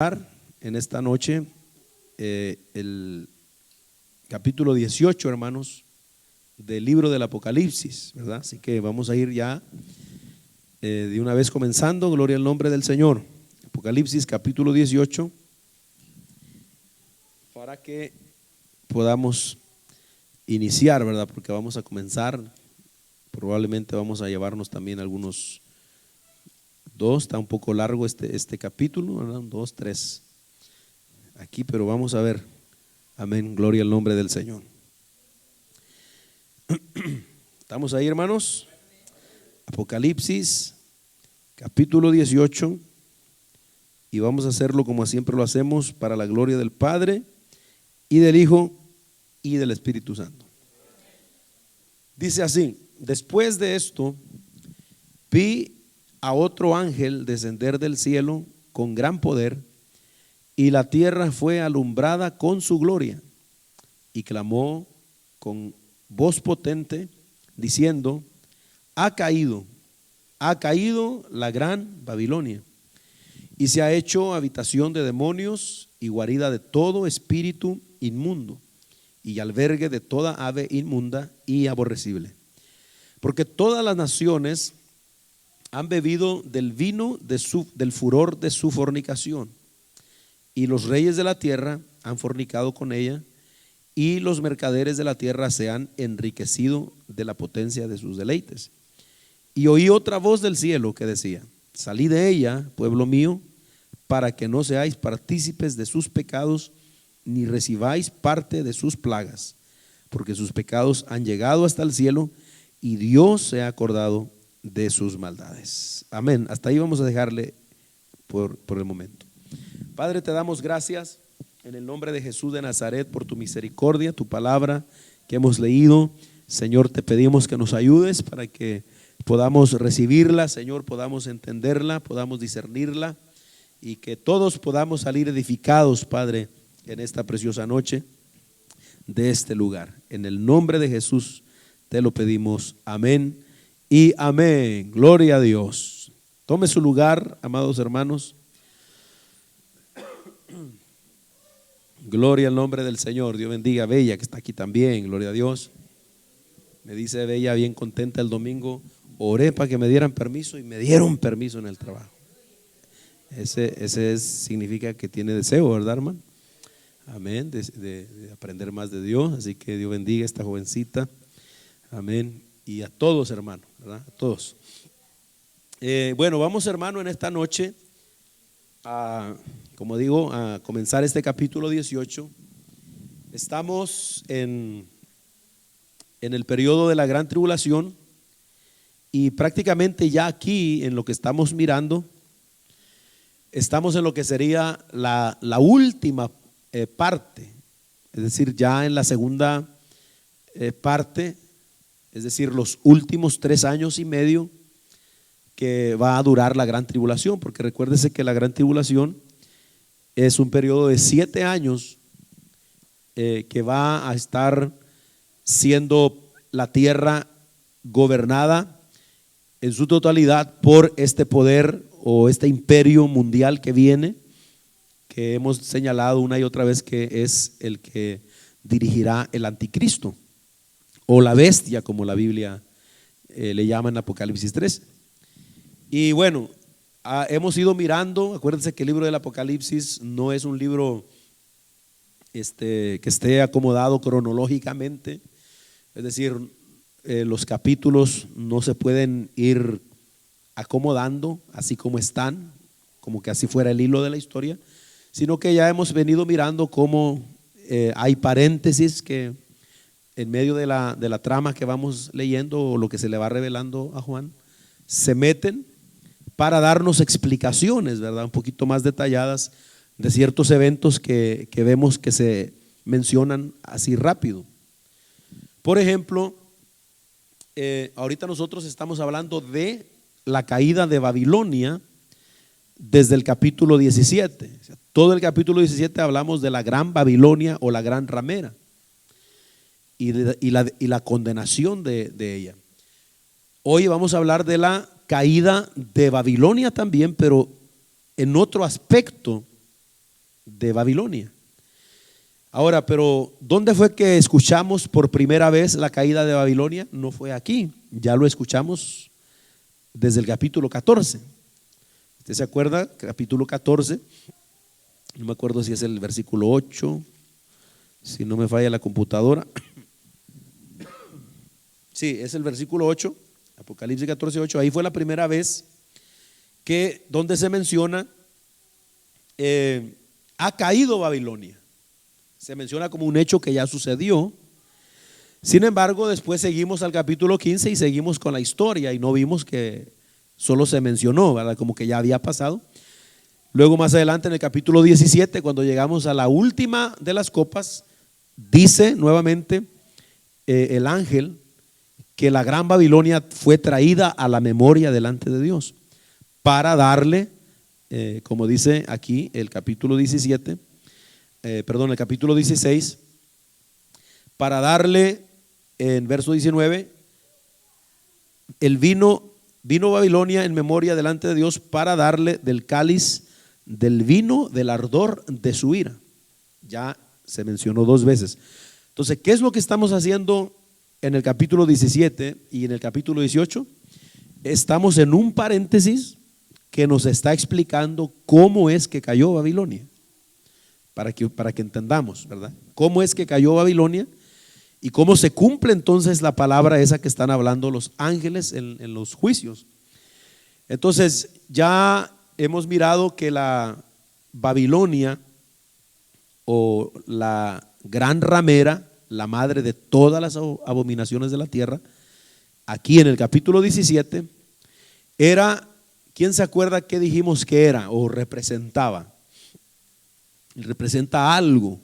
En esta noche el capítulo 18, hermanos, del libro del Apocalipsis, ¿verdad? Así que vamos a ir ya de una vez comenzando. Gloria al nombre del Señor. Apocalipsis capítulo 18, para que podamos iniciar, ¿verdad? Porque vamos a comenzar, probablemente vamos a llevarnos también algunos dos, está un poco largo este capítulo, ¿verdad? 2, 3 aquí, pero vamos a ver. Amén, gloria al nombre del Señor. ¿Estamos ahí, hermanos? Apocalipsis capítulo 18, y vamos a hacerlo como siempre lo hacemos, para la gloria del Padre y del Hijo y del Espíritu Santo. Dice así: después de esto vi a otro ángel descender del cielo con gran poder, y la tierra fue alumbrada con su gloria, y clamó con voz potente diciendo: ha caído la gran Babilonia, y se ha hecho habitación de demonios y guarida de todo espíritu inmundo, y albergue de toda ave inmunda y aborrecible. Porque todas las naciones han bebido del vino del furor de su fornicación, y los reyes de la tierra han fornicado con ella, y los mercaderes de la tierra se han enriquecido de la potencia de sus deleites. Y oí otra voz del cielo que decía: salid de ella, pueblo mío, para que no seáis partícipes de sus pecados, ni recibáis parte de sus plagas, porque sus pecados han llegado hasta el cielo, y Dios se ha acordado de sus maldades. Amén. Hasta ahí vamos a dejarle por el momento. Padre, te damos gracias en el nombre de Jesús de Nazaret por tu misericordia, tu palabra que hemos leído. Señor, te pedimos que nos ayudes para que podamos recibirla, Señor, podamos entenderla, podamos discernirla, y que todos podamos salir edificados, Padre, en esta preciosa noche de este lugar. En el nombre de Jesús te lo pedimos. Amén y amén. Gloria a Dios. Tome su lugar, amados hermanos. Gloria al nombre del Señor. Dios bendiga a Bella, que está aquí también. Gloria a Dios. Me dice Bella, bien contenta, el domingo oré para que me dieran permiso y me dieron permiso en el trabajo. Ese significa que tiene deseo, ¿verdad, hermano? Amén, de aprender más de Dios. Así que Dios bendiga a esta jovencita. Amén. Y a todos, hermanos, ¿verdad? A todos. Bueno, vamos, hermano, en esta noche como digo, a comenzar este capítulo 18. Estamos en el periodo de la gran tribulación, y prácticamente ya aquí, en lo que estamos mirando, estamos en lo que sería la última parte, es decir, ya en la segunda parte, es decir, los últimos 3 años y medio que va a durar la gran tribulación, porque recuérdese que la gran tribulación es un periodo de 7 años que va a estar siendo la tierra gobernada en su totalidad por este poder o este imperio mundial que viene, que hemos señalado una y otra vez que es el que dirigirá el anticristo o la bestia, como la Biblia le llama en Apocalipsis 3. Y bueno, hemos ido mirando. Acuérdense que el libro del Apocalipsis no es un libro que esté acomodado cronológicamente, es decir, los capítulos no se pueden ir acomodando así como están, como que así fuera el hilo de la historia, sino que ya hemos venido mirando cómo hay paréntesis que en medio de la trama que vamos leyendo, o lo que se le va revelando a Juan, se meten para darnos explicaciones, ¿verdad?, un poquito más detalladas de ciertos eventos que vemos que se mencionan así rápido. Por ejemplo, ahorita nosotros estamos hablando de la caída de Babilonia desde el capítulo 17. O sea, todo el capítulo 17 hablamos de la gran Babilonia o la gran ramera y la condenación de ella. Hoy vamos a hablar de la caída de Babilonia también, pero en otro aspecto de Babilonia. Ahora, pero ¿dónde fue que escuchamos por primera vez la caída de Babilonia? No fue aquí, ya lo escuchamos desde el capítulo 14. ¿Usted se acuerda? Capítulo 14, no me acuerdo si es el versículo 8, si no me falla la computadora. Sí, es el versículo 8, Apocalipsis 14, 8. Ahí fue la primera vez que donde se menciona ha caído Babilonia. Se menciona como un hecho que ya sucedió. Sin embargo, después seguimos al capítulo 15 y seguimos con la historia y no vimos que solo se mencionó, ¿verdad? Como que ya había pasado. Luego más adelante en el capítulo 17, cuando llegamos a la última de las copas, dice nuevamente el ángel que la gran Babilonia fue traída a la memoria delante de Dios para darle, como dice aquí el capítulo 17, el capítulo 16, para darle en verso 19, el vino Babilonia en memoria delante de Dios para darle del cáliz del vino del ardor de su ira. Ya se mencionó dos veces. Entonces, ¿qué es lo que estamos haciendo en el capítulo 17 y en el capítulo 18? Estamos en un paréntesis que nos está explicando cómo es que cayó Babilonia, para que entendamos, ¿verdad? Cómo es que cayó Babilonia y cómo se cumple entonces la palabra esa que están hablando los ángeles en los juicios. Entonces, ya hemos mirado que la Babilonia, o la gran ramera, la madre de todas las abominaciones de la tierra, aquí en el capítulo 17, era, ¿quién se acuerda qué dijimos que era o representaba? Representa algo.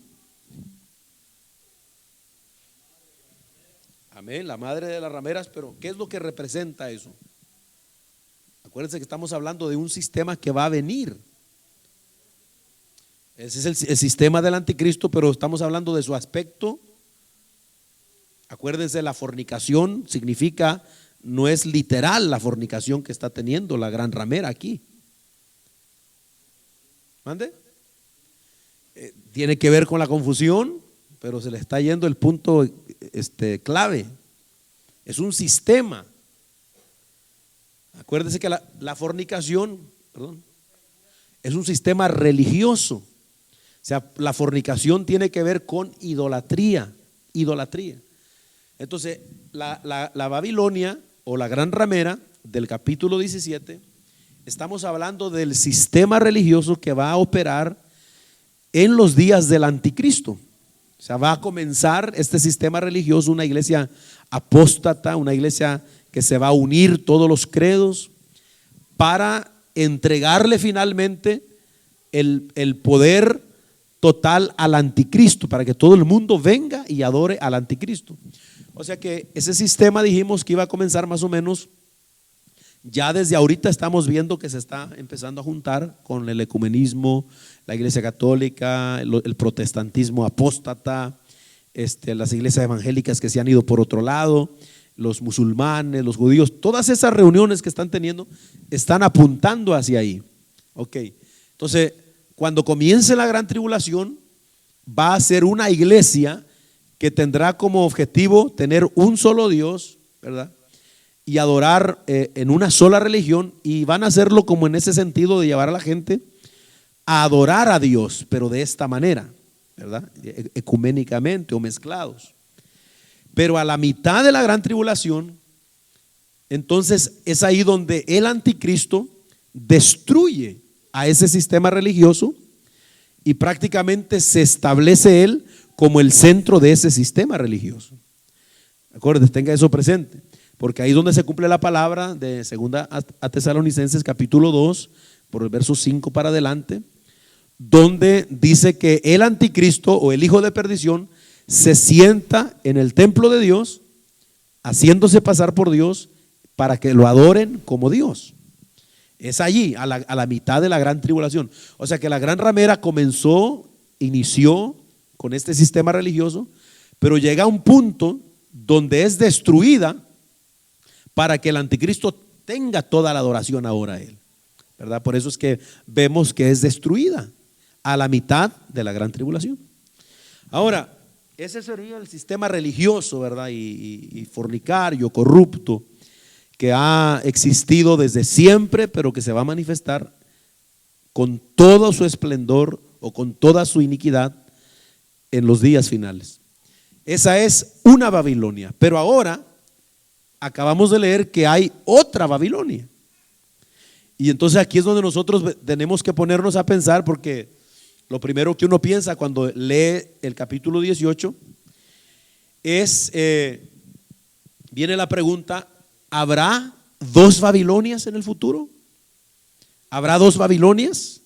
Amén, la madre de las rameras, pero ¿qué es lo que representa eso? Acuérdense que estamos hablando de un sistema que va a venir. Ese es el sistema del anticristo, pero estamos hablando de su aspecto. Acuérdense, la fornicación significa, no es literal la fornicación que está teniendo la gran ramera aquí. ¿Mande? Tiene que ver con la confusión, pero se le está yendo el punto clave. Es un sistema. Acuérdense que la fornicación, es un sistema religioso. O sea, la fornicación tiene que ver con idolatría. Entonces, la Babilonia o la gran ramera del capítulo 17, estamos hablando del sistema religioso que va a operar en los días del anticristo. O sea, va a comenzar este sistema religioso, una iglesia apóstata, una iglesia que se va a unir todos los credos para entregarle finalmente el poder total al anticristo, para que todo el mundo venga y adore al anticristo. O sea que ese sistema dijimos que iba a comenzar más o menos, ya desde ahorita estamos viendo que se está empezando a juntar con el ecumenismo, la iglesia católica, el protestantismo apóstata, las iglesias evangélicas que se han ido por otro lado, los musulmanes, los judíos, todas esas reuniones que están teniendo están apuntando hacia ahí. Ok, entonces cuando comience la gran tribulación va a ser una iglesia que tendrá como objetivo tener un solo Dios, ¿verdad? Y adorar en una sola religión, y van a hacerlo como en ese sentido de llevar a la gente a adorar a Dios, pero de esta manera, ¿verdad? Ecuménicamente o mezclados. Pero a la mitad de la gran tribulación, entonces es ahí donde el anticristo destruye a ese sistema religioso y prácticamente se establece él como el centro de ese sistema religioso. Acuérdense, tenga eso presente, porque ahí es donde se cumple la palabra de segunda a Tesalonicenses capítulo 2, por el verso 5 para adelante, donde dice que el anticristo o el hijo de perdición se sienta en el templo de Dios, haciéndose pasar por Dios para que lo adoren como Dios. Es allí, a la mitad de la gran tribulación. O sea que la gran ramera inició con este sistema religioso, pero llega a un punto donde es destruida para que el anticristo tenga toda la adoración ahora a él, ¿verdad? Por eso es que vemos que es destruida a la mitad de la gran tribulación. Ahora, ese sería el sistema religioso, ¿verdad? Y fornicario, corrupto, que ha existido desde siempre, pero que se va a manifestar con todo su esplendor o con toda su iniquidad en los días finales. Esa es una Babilonia, pero ahora acabamos de leer que hay otra Babilonia. Y entonces aquí es donde nosotros tenemos que ponernos a pensar, porque lo primero que uno piensa cuando lee el capítulo 18 es, viene la pregunta: ¿habrá dos Babilonias en el futuro? ¿Habrá dos Babilonias?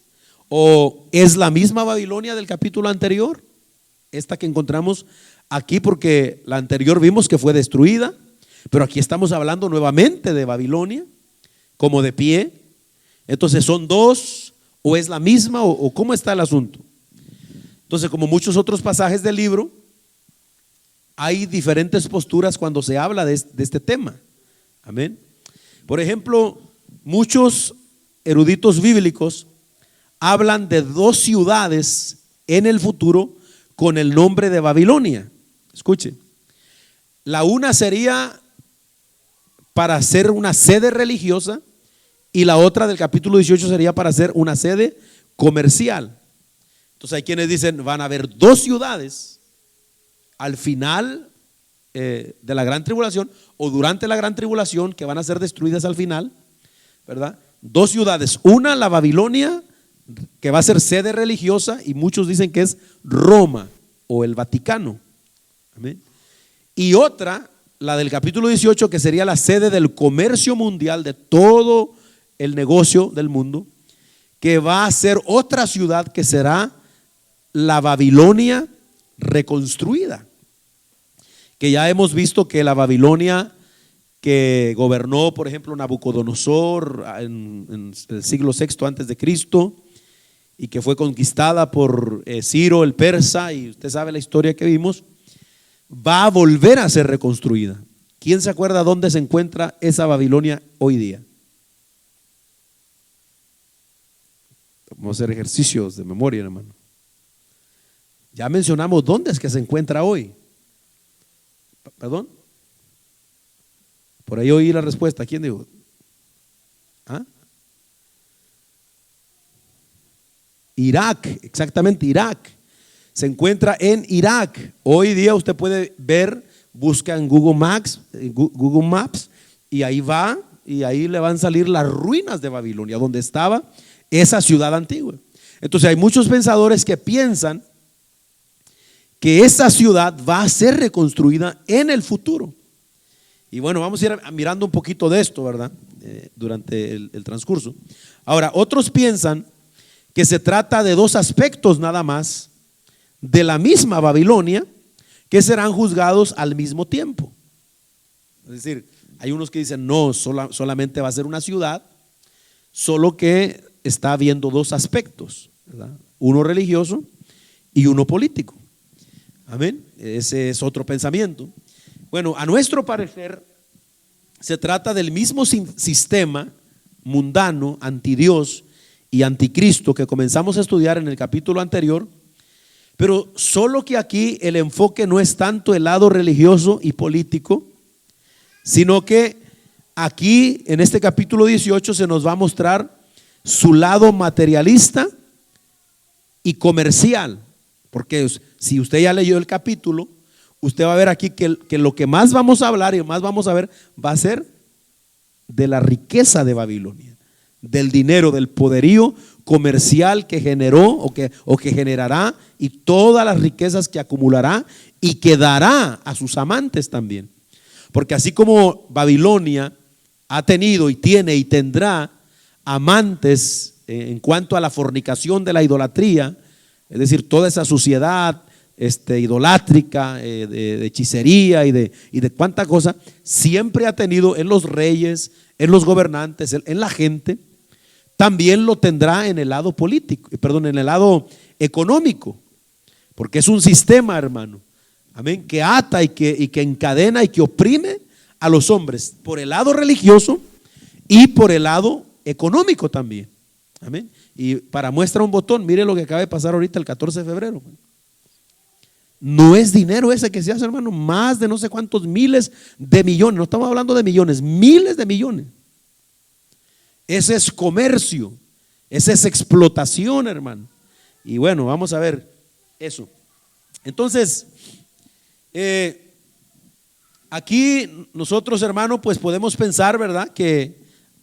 ¿O es la misma Babilonia del capítulo anterior? Esta que encontramos aquí, porque la anterior vimos que fue destruida, pero aquí estamos hablando nuevamente de Babilonia como de pie. Entonces, ¿son dos o es la misma o cómo está el asunto? Entonces, como muchos otros pasajes del libro, hay diferentes posturas cuando se habla de este tema. Amén. Por ejemplo, muchos eruditos bíblicos hablan de dos ciudades en el futuro con el nombre de Babilonia. Escuche, la una sería para ser una sede religiosa y la otra del capítulo 18 sería para ser una sede comercial. Entonces hay quienes dicen van a haber dos ciudades al final de la gran tribulación o durante la gran tribulación, que van a ser destruidas al final, ¿verdad? Dos ciudades, una la Babilonia, que va a ser sede religiosa, y muchos dicen que es Roma o el Vaticano. Amén. Y otra, la del capítulo 18, que sería la sede del comercio mundial, de todo el negocio del mundo, que va a ser otra ciudad que será la Babilonia reconstruida. Que ya hemos visto que la Babilonia que gobernó, por ejemplo, Nabucodonosor en el siglo VI antes de Cristo, y que fue conquistada por Ciro el persa, y usted sabe la historia que vimos, va a volver a ser reconstruida. ¿Quién se acuerda dónde se encuentra esa Babilonia hoy día? Vamos a hacer ejercicios de memoria, hermano. Ya mencionamos dónde es que se encuentra hoy. ¿Perdón? Por ahí oí la respuesta. ¿Quién dijo? ¿Ah? Irak, exactamente, Irak. Se encuentra en Irak. Hoy día usted puede ver, busca en Google Maps, y ahí va, y ahí le van a salir las ruinas de Babilonia, donde estaba esa ciudad antigua. Entonces hay muchos pensadores que piensan que esa ciudad va a ser reconstruida en el futuro. Y bueno, vamos a ir mirando un poquito de esto, ¿verdad? Durante el transcurso. Ahora, otros piensan que se trata de dos aspectos nada más de la misma Babilonia, que serán juzgados al mismo tiempo. Es decir, hay unos que dicen no, solamente va a ser una ciudad, solo que está habiendo dos aspectos, ¿verdad? Uno religioso y uno político. Amén. Ese es otro pensamiento. Bueno, a nuestro parecer se trata del mismo sistema mundano, antidios y anticristo que comenzamos a estudiar en el capítulo anterior, pero solo que aquí el enfoque no es tanto el lado religioso y político, sino que aquí en este capítulo 18 se nos va a mostrar su lado materialista y comercial. Porque si usted ya leyó el capítulo, usted va a ver aquí que lo que más vamos a hablar y más vamos a ver va a ser de la riqueza de Babilonia, del dinero, del poderío comercial que generó o que generará, y todas las riquezas que acumulará y que dará a sus amantes también. Porque así como Babilonia ha tenido y tiene y tendrá amantes en cuanto a la fornicación de la idolatría, es decir, toda esa suciedad idolátrica, de hechicería y de cuánta cosa, siempre ha tenido en los reyes, en los gobernantes, en la gente. También lo tendrá en el lado político, perdón, en el lado económico, porque es un sistema, hermano, amén, que ata y que encadena y que oprime a los hombres por el lado religioso y por el lado económico también. Amén. Y para muestra un botón, mire lo que acaba de pasar ahorita el 14 de febrero. No es dinero ese que se hace, hermano, más de no sé cuántos miles de millones. No estamos hablando de millones, miles de millones. Ese es comercio, esa es explotación, hermano. Y bueno, vamos a ver eso. Entonces, aquí nosotros, hermano, pues podemos pensar, ¿verdad?, que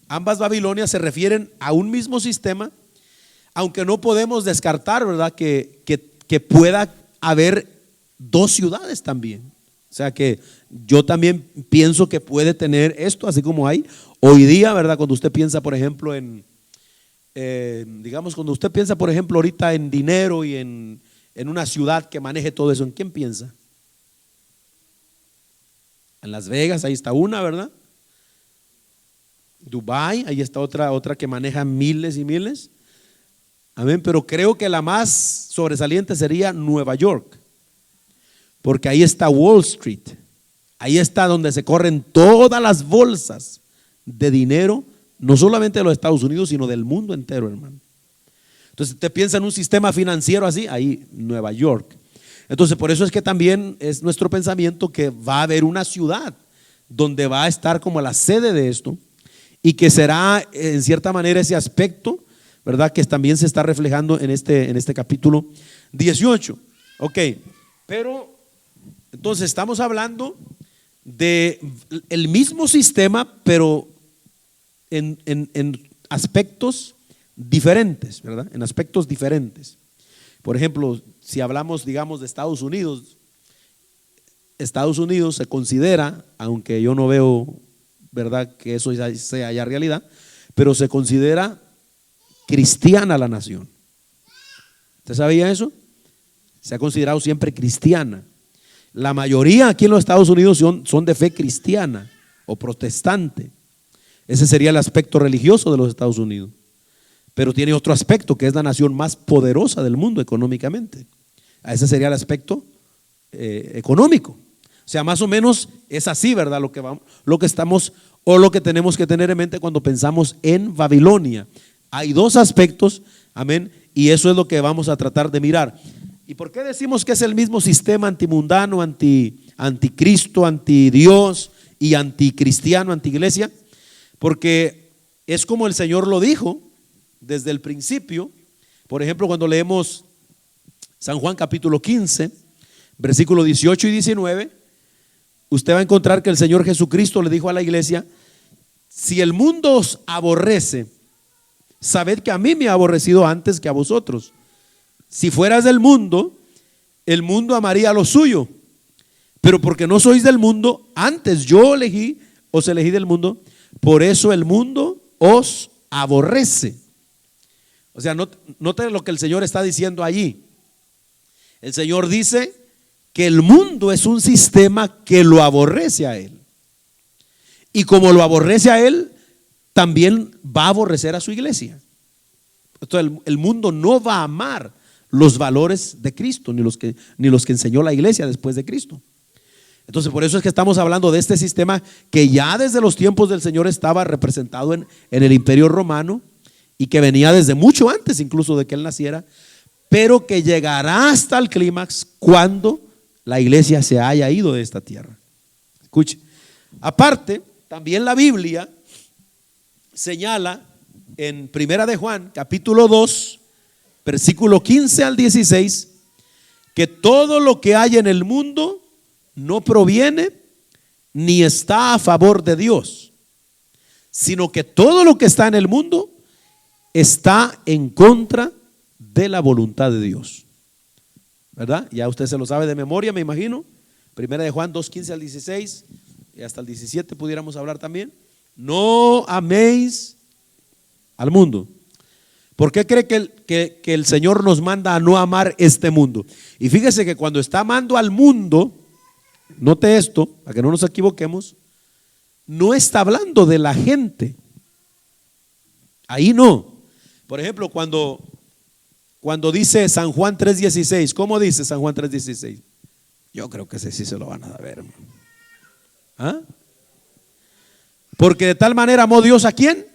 ambas Babilonias se refieren a un mismo sistema, aunque no podemos descartar, ¿verdad?, que pueda haber dos ciudades también. O sea que yo también pienso que puede tener esto, así como hay hoy día, ¿verdad? Cuando usted piensa, por ejemplo, digamos, cuando usted piensa, por ejemplo, ahorita en dinero y en una ciudad que maneje todo eso, ¿en quién piensa? En Las Vegas, ahí está una, ¿verdad? Dubái, ahí está otra que maneja miles y miles. Amén, pero creo que la más sobresaliente sería Nueva York, porque ahí está Wall Street, ahí está donde se corren todas las bolsas de dinero, no solamente de los Estados Unidos, sino del mundo entero, hermano. Entonces usted piensa en un sistema financiero así, ahí Nueva York. Entonces por eso es que también es nuestro pensamiento que va a haber una ciudad donde va a estar como la sede de esto, y que será en cierta manera ese aspecto, ¿verdad?, que también se está reflejando en este capítulo 18. Ok, pero entonces estamos hablando de el mismo sistema, pero en aspectos diferentes, ¿verdad? En aspectos diferentes. Por ejemplo, si hablamos, digamos, de Estados Unidos se considera, aunque yo no veo, ¿verdad?, que eso sea ya realidad, pero se considera cristiana la nación. ¿Usted sabía eso? Se ha considerado siempre cristiana. La mayoría aquí en los Estados Unidos son de fe cristiana o protestante. Ese sería el aspecto religioso de los Estados Unidos. Pero tiene otro aspecto, que es la nación más poderosa del mundo económicamente. Ese sería el aspecto económico. O sea, más o menos es así, ¿verdad? Lo que estamos o lo que tenemos que tener en mente cuando pensamos en Babilonia. Hay dos aspectos, amén, y eso es lo que vamos a tratar de mirar. ¿Y por qué decimos que es el mismo sistema antimundano, anticristo, antidios y anticristiano, antiiglesia? Porque es como el Señor lo dijo desde el principio. Por ejemplo, cuando leemos San Juan capítulo 15, versículos 18 y 19, usted va a encontrar que el Señor Jesucristo le dijo a la iglesia: si el mundo os aborrece, sabed que a mí me ha aborrecido antes que a vosotros. Si fueras del mundo, el mundo amaría lo suyo, pero porque no sois del mundo, antes yo os elegí del mundo, por eso el mundo os aborrece. O sea, note lo que el Señor está diciendo allí. El Señor dice que el mundo es un sistema que lo aborrece a Él, y como lo aborrece a Él, también va a aborrecer a su iglesia. Entonces el mundo no va a amar los valores de Cristo, ni los que enseñó la iglesia después de Cristo. Entonces por eso es que estamos hablando de este sistema que ya desde los tiempos del Señor estaba representado en el Imperio Romano, y que venía desde mucho antes incluso de que Él naciera, pero que llegará hasta el clímax cuando la iglesia se haya ido de esta tierra. Escuche, aparte también la Biblia señala en Primera de Juan capítulo 2 versículo 15 al 16 que todo lo que hay en el mundo no proviene ni está a favor de Dios, sino que todo lo que está en el mundo está en contra de la voluntad de Dios, ¿verdad? Ya usted se lo sabe de memoria, me imagino. Primera de Juan 2, 15 al 16 y hasta el 17 pudiéramos hablar también. No améis al mundo. ¿Por qué cree que el Señor nos manda a no amar este mundo? Y fíjese que cuando está amando al mundo, note esto, para que no nos equivoquemos, no está hablando de la gente. Ahí no. Por ejemplo, cuando dice San Juan 3:16, ¿cómo dice San Juan 3:16? Yo creo que ese sí se lo van a ver, hermano. ¿Ah? Porque de tal manera amó Dios ¿a quién?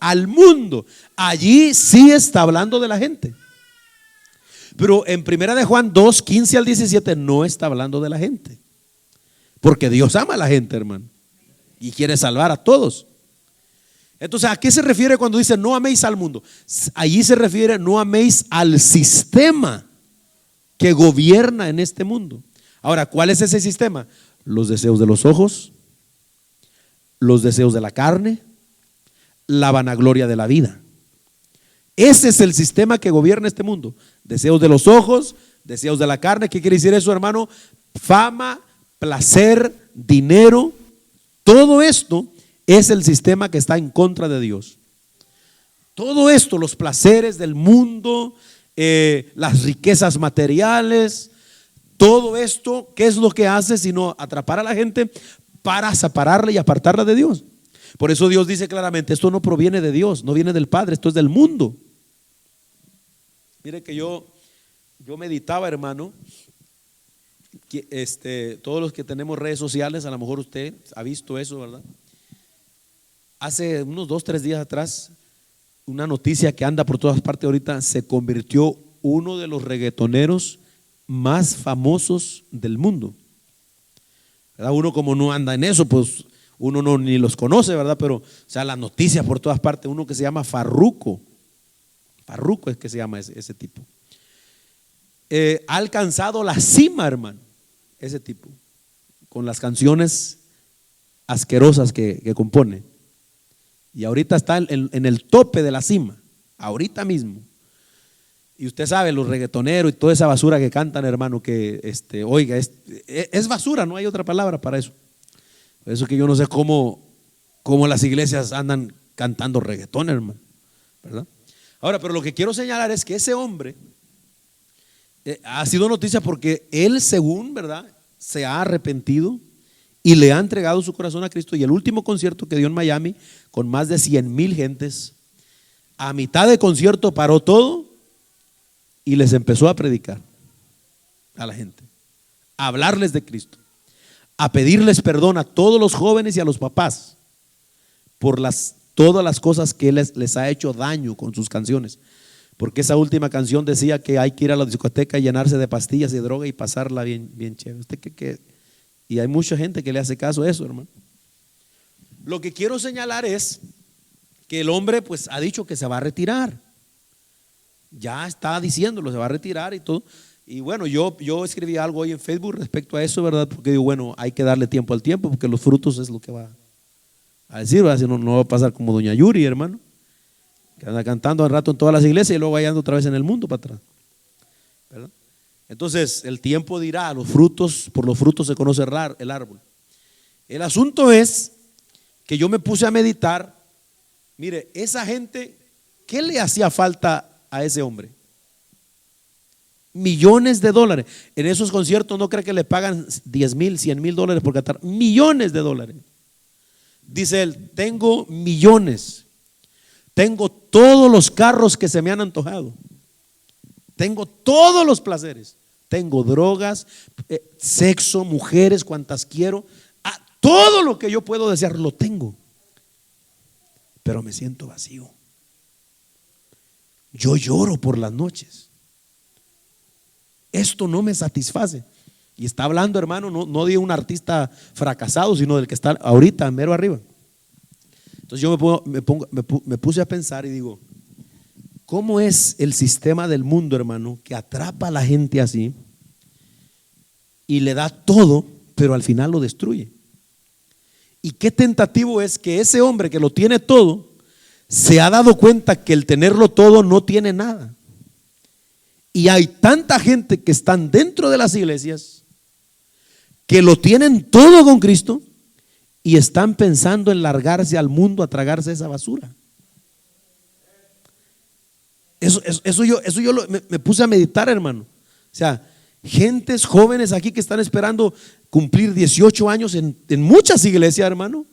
al mundo. Allí sí está hablando de la gente. Pero en primera de Juan 2, 15 al 17 no está hablando de la gente. Porque Dios ama a la gente, hermano, y quiere salvar a todos. Entonces, ¿a qué se refiere cuando dice no améis al mundo? Allí se refiere no améis al sistema que gobierna en este mundo. Ahora, ¿cuál es ese sistema? Los deseos de los ojos, los deseos de la carne, la vanagloria de la vida. Ese es el sistema que gobierna este mundo. Deseos de los ojos, deseos de la carne. ¿Qué quiere decir eso, hermano? Fama, placer, dinero. Todo esto es el sistema que está en contra de Dios. Todo esto, los placeres del mundo, las riquezas materiales, todo esto, ¿qué es lo que hace sino atrapar a la gente para separarla y apartarla de Dios? Por eso Dios dice claramente, esto no proviene de Dios, no viene del Padre, esto es del mundo. Mire que yo meditaba, hermano, que todos los que tenemos redes sociales, a lo mejor usted ha visto eso, ¿verdad? Hace unos 2, 3 días atrás, una noticia que anda por todas partes ahorita, se convirtió uno de los reggaetoneros más famosos del mundo, ¿verdad? Uno como no anda en eso, pues uno no ni los conoce, ¿verdad? Pero, o sea, las noticias por todas partes, uno que se llama Farruko es que se llama ese tipo. Ha alcanzado la cima, hermano, ese tipo, con las canciones asquerosas que compone. Y ahorita está en el tope de la cima, ahorita mismo. Y usted sabe, los reggaetoneros y toda esa basura que cantan, hermano, que oiga, es basura, no hay otra palabra para eso. Por eso que yo no sé cómo las iglesias andan cantando reggaetón, hermano, ¿verdad? Ahora, pero lo que quiero señalar es que ese hombre ha sido noticia porque él, según, ¿verdad?, se ha arrepentido y le ha entregado su corazón a Cristo. Y el último concierto que dio en Miami, con más de 100,000 gentes, a mitad de concierto paró todo y les empezó a predicar a la gente, a hablarles de Cristo, a pedirles perdón a todos los jóvenes y a los papás por todas las cosas que Él les ha hecho daño con sus canciones. Porque esa última canción decía que hay que ir a la discoteca y llenarse de pastillas y droga y pasarla bien, bien chévere. Y hay mucha gente que le hace caso a eso, hermano. Lo que quiero señalar es que el hombre pues ha dicho que se va a retirar. Ya está diciéndolo, se va a retirar y todo. Y bueno, yo escribí algo hoy en Facebook respecto a eso, ¿verdad? Porque digo, bueno, hay que darle tiempo al tiempo, porque los frutos es lo que va a decir, ¿verdad? Si no va a pasar como doña Yuri, hermano, que anda cantando al rato en todas las iglesias y luego anda otra vez en el mundo para atrás, ¿verdad? Entonces el tiempo dirá, por los frutos se conoce el árbol. El asunto es que yo me puse a meditar. Mire, esa gente, ¿qué le hacía falta a ese hombre? Millones de dólares. En esos conciertos no cree que le pagan 10,000, 100,000 dólares por cantar. Millones de dólares. Dice él, tengo millones, tengo todos los carros que se me han antojado, tengo todos los placeres, tengo drogas, sexo, mujeres, cuantas quiero, todo lo que yo puedo desear lo tengo, pero me siento vacío. Yo lloro por las noches, esto no me satisface. Y está hablando, hermano, no de un artista fracasado, sino del que está ahorita mero arriba. Entonces yo me puse a pensar y digo, ¿cómo es el sistema del mundo, hermano, que atrapa a la gente así y le da todo, pero al final lo destruye? Y qué tentativo es que ese hombre que lo tiene todo se ha dado cuenta que el tenerlo todo no tiene nada. Y hay tanta gente que están dentro de las iglesias que lo tienen todo con Cristo y están pensando en largarse al mundo a tragarse esa basura. Eso yo me puse a meditar, hermano. O sea, gentes jóvenes aquí que están esperando cumplir 18 años en muchas iglesias, hermano,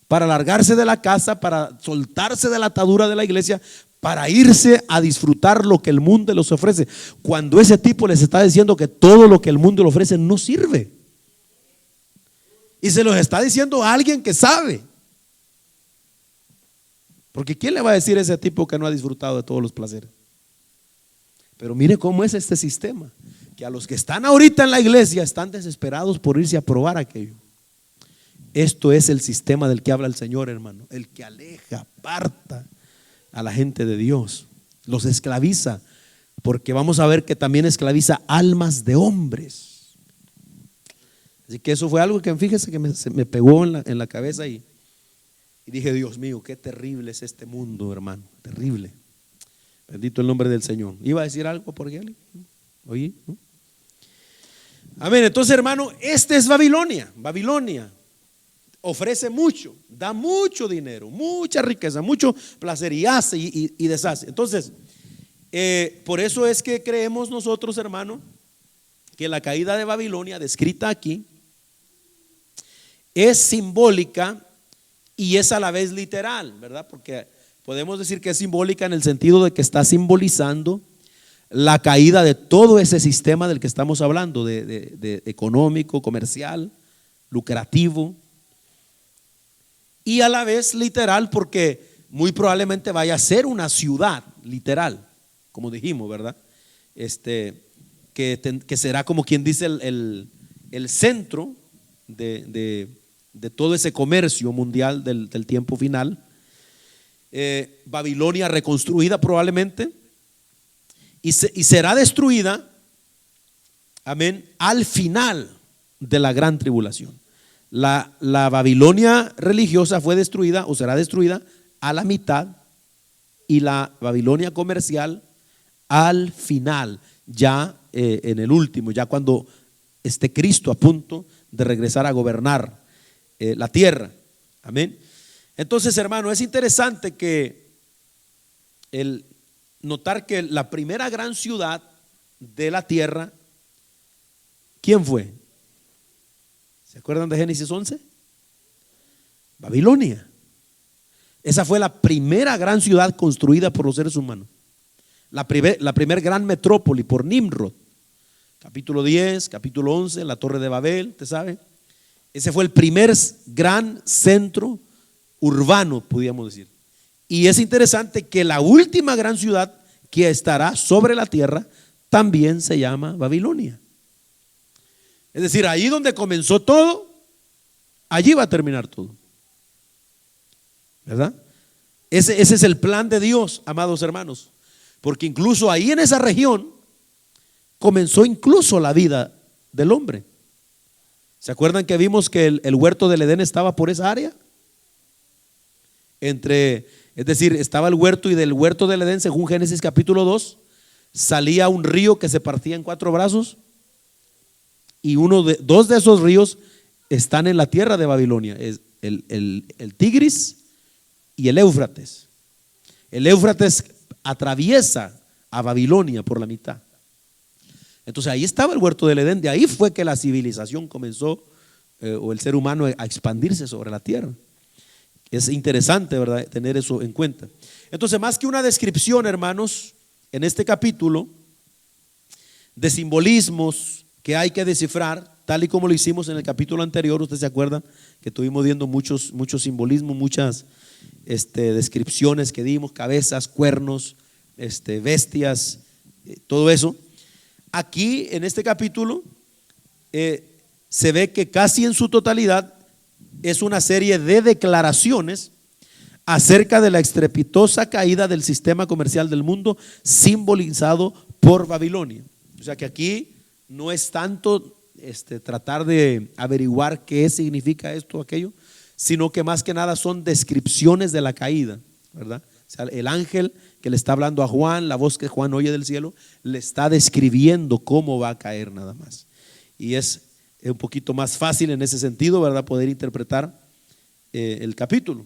para largarse de la casa, para soltarse de la atadura de la iglesia, para irse a disfrutar lo que el mundo les ofrece, cuando ese tipo les está diciendo que todo lo que el mundo le ofrece no sirve. Y se los está diciendo a alguien que sabe. Porque ¿quién le va a decir a ese tipo que no ha disfrutado de todos los placeres? Pero mire cómo es este sistema, que a los que están ahorita en la iglesia están desesperados por irse a probar aquello. Esto es el sistema del que habla el Señor, hermano, el que aleja, aparta a la gente de Dios, los esclaviza, porque vamos a ver que también esclaviza almas de hombres. Así que eso fue algo que fíjese que se me pegó en la cabeza y dije, Dios mío, qué terrible es este mundo, hermano, terrible. Bendito el nombre del Señor. ¿Iba a decir algo por él? ¿Oí? ¿No? Amén. Entonces, hermano, este es Babilonia. Babilonia ofrece mucho, da mucho dinero, mucha riqueza, mucho placer y hace y deshace. Entonces, por eso es que creemos nosotros, hermano, que la caída de Babilonia, descrita aquí, es simbólica y es a la vez literal, ¿verdad? Porque podemos decir que es simbólica en el sentido de que está simbolizando la caída de todo ese sistema del que estamos hablando, de económico, comercial, lucrativo, y a la vez literal porque muy probablemente vaya a ser una ciudad literal, como dijimos, ¿verdad? Que será como quien dice el centro de todo ese comercio mundial del tiempo final. Babilonia reconstruida probablemente y será destruida, amén, al final de la gran tribulación. La Babilonia religiosa fue destruida o será destruida a la mitad y la Babilonia comercial al final, ya en el último, ya cuando esté Cristo a punto de regresar a gobernar la tierra. Amén. Entonces, hermano, es interesante que el notar que la primera gran ciudad de la tierra, ¿quién fue? ¿Se acuerdan de Génesis 11? Babilonia. Esa fue la primera gran ciudad construida por los seres humanos. La primer gran metrópoli por Nimrod. Capítulo 10, capítulo 11, la Torre de Babel, ¿usted sabe? Ese fue el primer gran centro urbano, podríamos decir. Y es interesante que la última gran ciudad que estará sobre la tierra también se llama Babilonia. Es decir, ahí donde comenzó todo, allí va a terminar todo, ¿verdad? Ese es el plan de Dios, amados hermanos, porque incluso ahí en esa región comenzó incluso la vida del hombre. ¿Se acuerdan que vimos que el huerto del Edén estaba por esa área? Es decir, estaba el huerto y del huerto del Edén, según Génesis capítulo 2, salía un río que se partía en 4 brazos y dos de esos ríos están en la tierra de Babilonia, es el Tigris y el Éufrates. El Éufrates atraviesa a Babilonia por la mitad. Entonces ahí estaba el huerto del Edén, de ahí fue que la civilización comenzó, o el ser humano, a expandirse sobre la tierra. Es interesante, ¿verdad?, tener eso en cuenta. Entonces, más que una descripción, hermanos, en este capítulo de simbolismos que hay que descifrar, tal y como lo hicimos en el capítulo anterior, usted se acuerda que estuvimos viendo muchos simbolismos, muchas descripciones que dimos, cabezas, cuernos, bestias, todo eso. Aquí en este capítulo se ve que casi en su totalidad es una serie de declaraciones acerca de la estrepitosa caída del sistema comercial del mundo simbolizado por Babilonia. O sea que aquí no es tanto tratar de averiguar qué significa esto o aquello, sino que más que nada son descripciones de la caída, ¿verdad? O sea, el ángel que le está hablando a Juan, la voz que Juan oye del cielo, le está describiendo cómo va a caer nada más. Y es un poquito más fácil en ese sentido, ¿verdad?, poder interpretar el capítulo.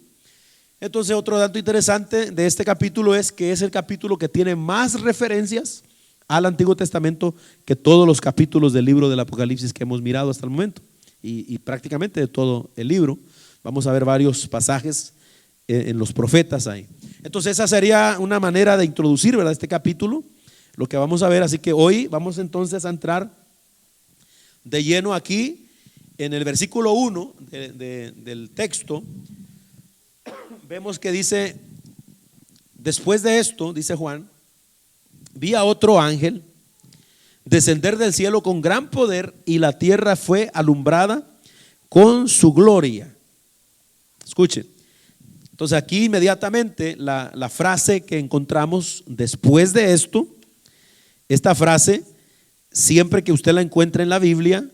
Entonces, otro dato interesante de este capítulo es que es el capítulo que tiene más referencias al Antiguo Testamento que todos los capítulos del libro del Apocalipsis que hemos mirado hasta el momento, y prácticamente de todo el libro. Vamos a ver varios pasajes en los profetas ahí. Entonces esa sería una manera de introducir, ¿verdad?, este capítulo, lo que vamos a ver. Así que hoy vamos entonces a entrar de lleno aquí en el versículo 1 del texto. Vemos que dice después de esto, dice Juan, vi a otro ángel descender del cielo con gran poder y la tierra fue alumbrada con su gloria. Escuchen. Entonces aquí inmediatamente la frase que encontramos después de esto, esta frase, siempre que usted la encuentre en la Biblia,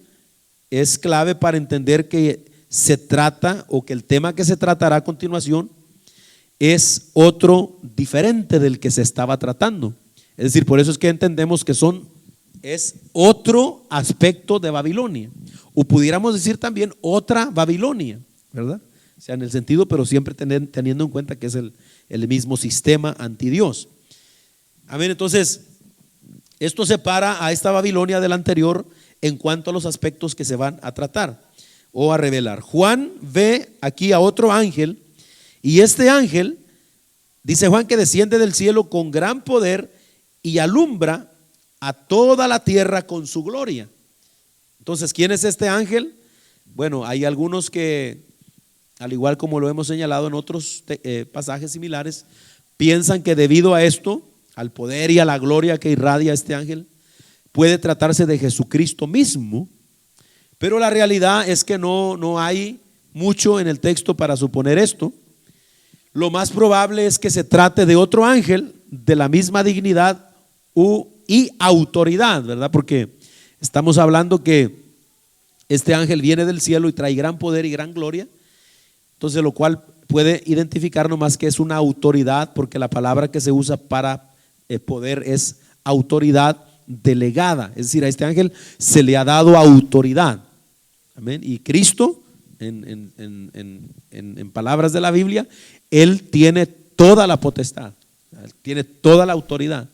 es clave para entender que se trata, o que el tema que se tratará a continuación es otro diferente del que se estaba tratando. Es decir, por eso es que entendemos que es otro aspecto de Babilonia, o pudiéramos decir también otra Babilonia, ¿verdad? O sea, en el sentido, pero siempre teniendo en cuenta que es el mismo sistema antidios. Amén. Entonces, esto separa a esta Babilonia del anterior en cuanto a los aspectos que se van a tratar o a revelar. Juan ve aquí a otro ángel, y este ángel, dice Juan, que desciende del cielo con gran poder y alumbra a toda la tierra con su gloria. Entonces, ¿quién es este ángel? Bueno, hay algunos que, al igual como lo hemos señalado en otros pasajes similares, piensan que debido a esto, al poder y a la gloria que irradia este ángel, puede tratarse de Jesucristo mismo, pero la realidad es que no hay mucho en el texto para suponer esto. Lo más probable es que se trate de otro ángel de la misma dignidad y autoridad, ¿verdad? Porque estamos hablando que este ángel viene del cielo y trae gran poder y gran gloria, entonces lo cual puede identificar nomás que es una autoridad, porque la palabra que se usa para poder es autoridad delegada, es decir, a este ángel se le ha dado autoridad. Amén. Y Cristo, en palabras de la Biblia, Él tiene toda la potestad, Él tiene toda la autoridad.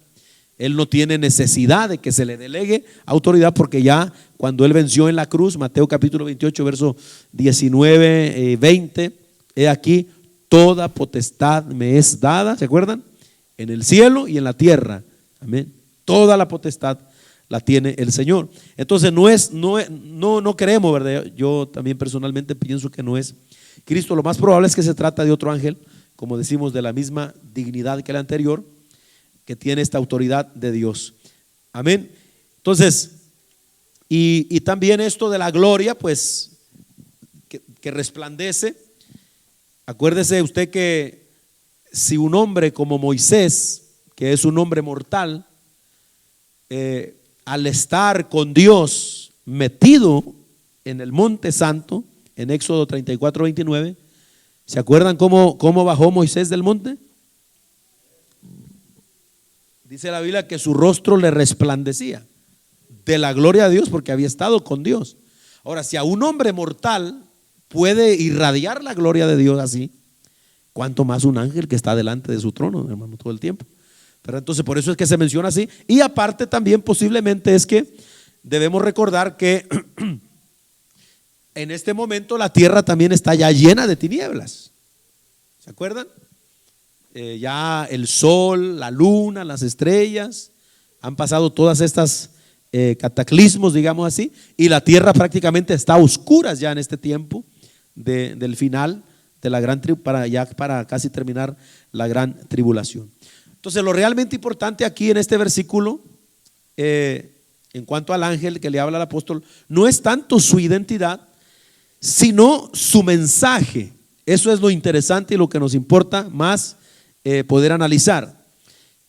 Él no tiene necesidad de que se le delegue autoridad, porque ya cuando Él venció en la cruz, Mateo capítulo 28, verso 19, 20, he aquí, toda potestad me es dada, ¿se acuerdan? En el cielo y en la tierra. Amén. Toda la potestad la tiene el Señor. Entonces no creemos, ¿verdad? Yo también personalmente pienso que no es Cristo. Lo más probable es que se trata de otro ángel, como decimos, de la misma dignidad que el anterior, que tiene esta autoridad de Dios. Amén. Entonces, y también esto de la gloria, pues, que resplandece. Acuérdese usted que si un hombre como Moisés, que es un hombre mortal, al estar con Dios metido en el monte santo, en Éxodo 34, 29, ¿se acuerdan cómo bajó Moisés del monte? Dice la Biblia que su rostro le resplandecía de la gloria de Dios, porque había estado con Dios. Ahora, si a un hombre mortal puede irradiar la gloria de Dios así, ¿cuánto más un ángel que está delante de su trono, hermano, todo el tiempo? Pero entonces por eso es que se menciona así. Y aparte también posiblemente es que debemos recordar que en este momento la tierra también está ya llena de tinieblas. ¿Se acuerdan? Ya el sol, la luna, las estrellas han pasado todas estas cataclismos, digamos así, y la tierra prácticamente está a oscuras ya en este tiempo del final de la gran para casi terminar la gran tribulación. Entonces, lo realmente importante aquí en este versículo, en cuanto al ángel que le habla al apóstol, no es tanto su identidad, sino su mensaje. Eso es lo interesante y lo que nos importa más poder analizar.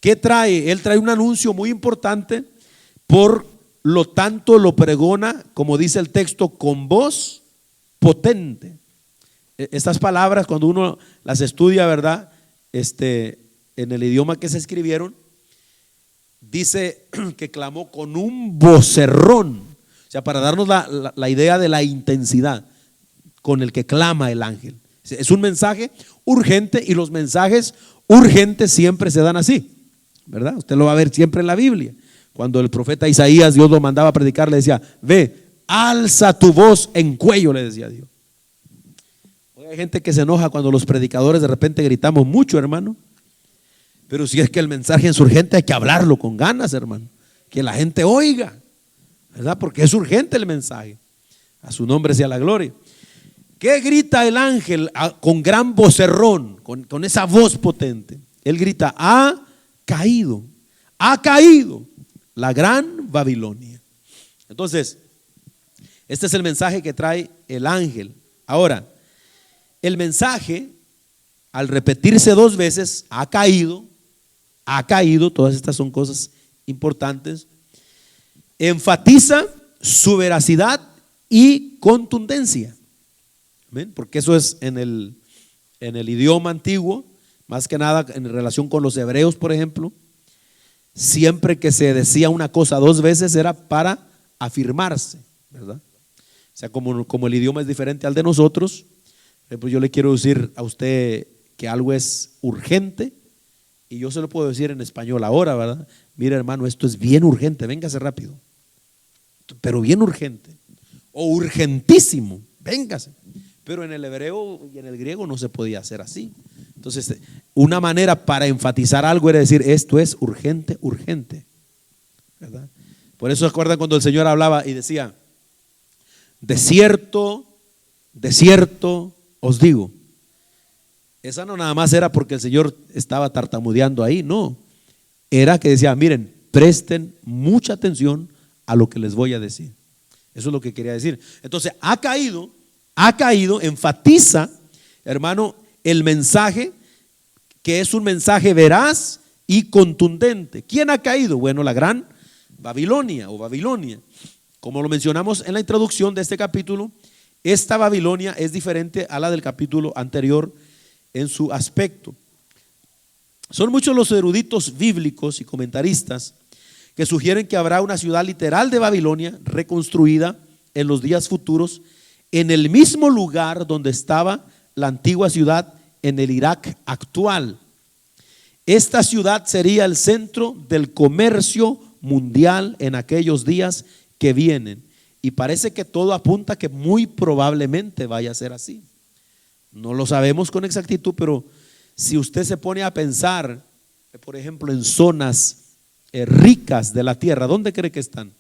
¿Qué trae? Él trae un anuncio muy importante, por lo tanto lo pregona, como dice el texto, con voz potente. Estas palabras, cuando uno las estudia, ¿verdad? En el idioma que se escribieron, dice que clamó con un vocerrón, o sea, para darnos la idea de la intensidad con el que clama el ángel. Es un mensaje urgente, y los mensajes urgentes siempre se dan así, ¿verdad? Usted lo va a ver siempre en la Biblia. Cuando el profeta Isaías, Dios lo mandaba a predicar, le decía: ve, alza tu voz en cuello, le decía Dios. Hay gente que se enoja cuando los predicadores de repente gritamos mucho, hermano. Pero si es que el mensaje es urgente, hay que hablarlo con ganas, hermano, que la gente oiga, ¿verdad? Porque es urgente el mensaje. A su nombre sea la gloria. ¿Qué grita el ángel con gran vocerrón, con esa voz potente? Él grita, ha caído la gran Babilonia. Entonces, este es el mensaje que trae el ángel. Ahora, el mensaje, al repetirse dos veces, ha caído, todas estas son cosas importantes, enfatiza su veracidad y contundencia. ¿Ven? Porque eso es en el idioma antiguo, más que nada en relación con los hebreos, por ejemplo, siempre que se decía una cosa dos veces era para afirmarse, ¿verdad? O sea, como el idioma es diferente al de nosotros, pues yo le quiero decir a usted que algo es urgente y yo se lo puedo decir en español ahora, ¿verdad? Mira, hermano, esto es bien urgente, véngase rápido, pero bien urgente, o urgentísimo, véngase. Pero en el hebreo y en el griego no se podía hacer así. Entonces, una manera para enfatizar algo era decir, esto es urgente, ¿verdad? Por eso se acuerdan cuando el Señor hablaba y decía, de cierto os digo. Esa no nada más era porque el Señor estaba tartamudeando ahí, no. Era que decía, miren, presten mucha atención a lo que les voy a decir. Eso es lo que quería decir. Entonces, ha caído, enfatiza, hermano, el mensaje, que es un mensaje veraz y contundente. ¿Quién ha caído? Bueno, la gran Babilonia o Babilonia. Como lo mencionamos en la introducción de este capítulo, esta Babilonia es diferente a la del capítulo anterior en su aspecto. Son muchos los eruditos bíblicos y comentaristas que sugieren que habrá una ciudad literal de Babilonia reconstruida en los días futuros en el mismo lugar donde estaba la antigua ciudad en el Irak actual. Esta ciudad sería el centro del comercio mundial en aquellos días que vienen, y parece que todo apunta que muy probablemente vaya a ser así. No lo sabemos con exactitud, pero si usted se pone a pensar, por ejemplo, en zonas ricas de la tierra, ¿dónde cree que están?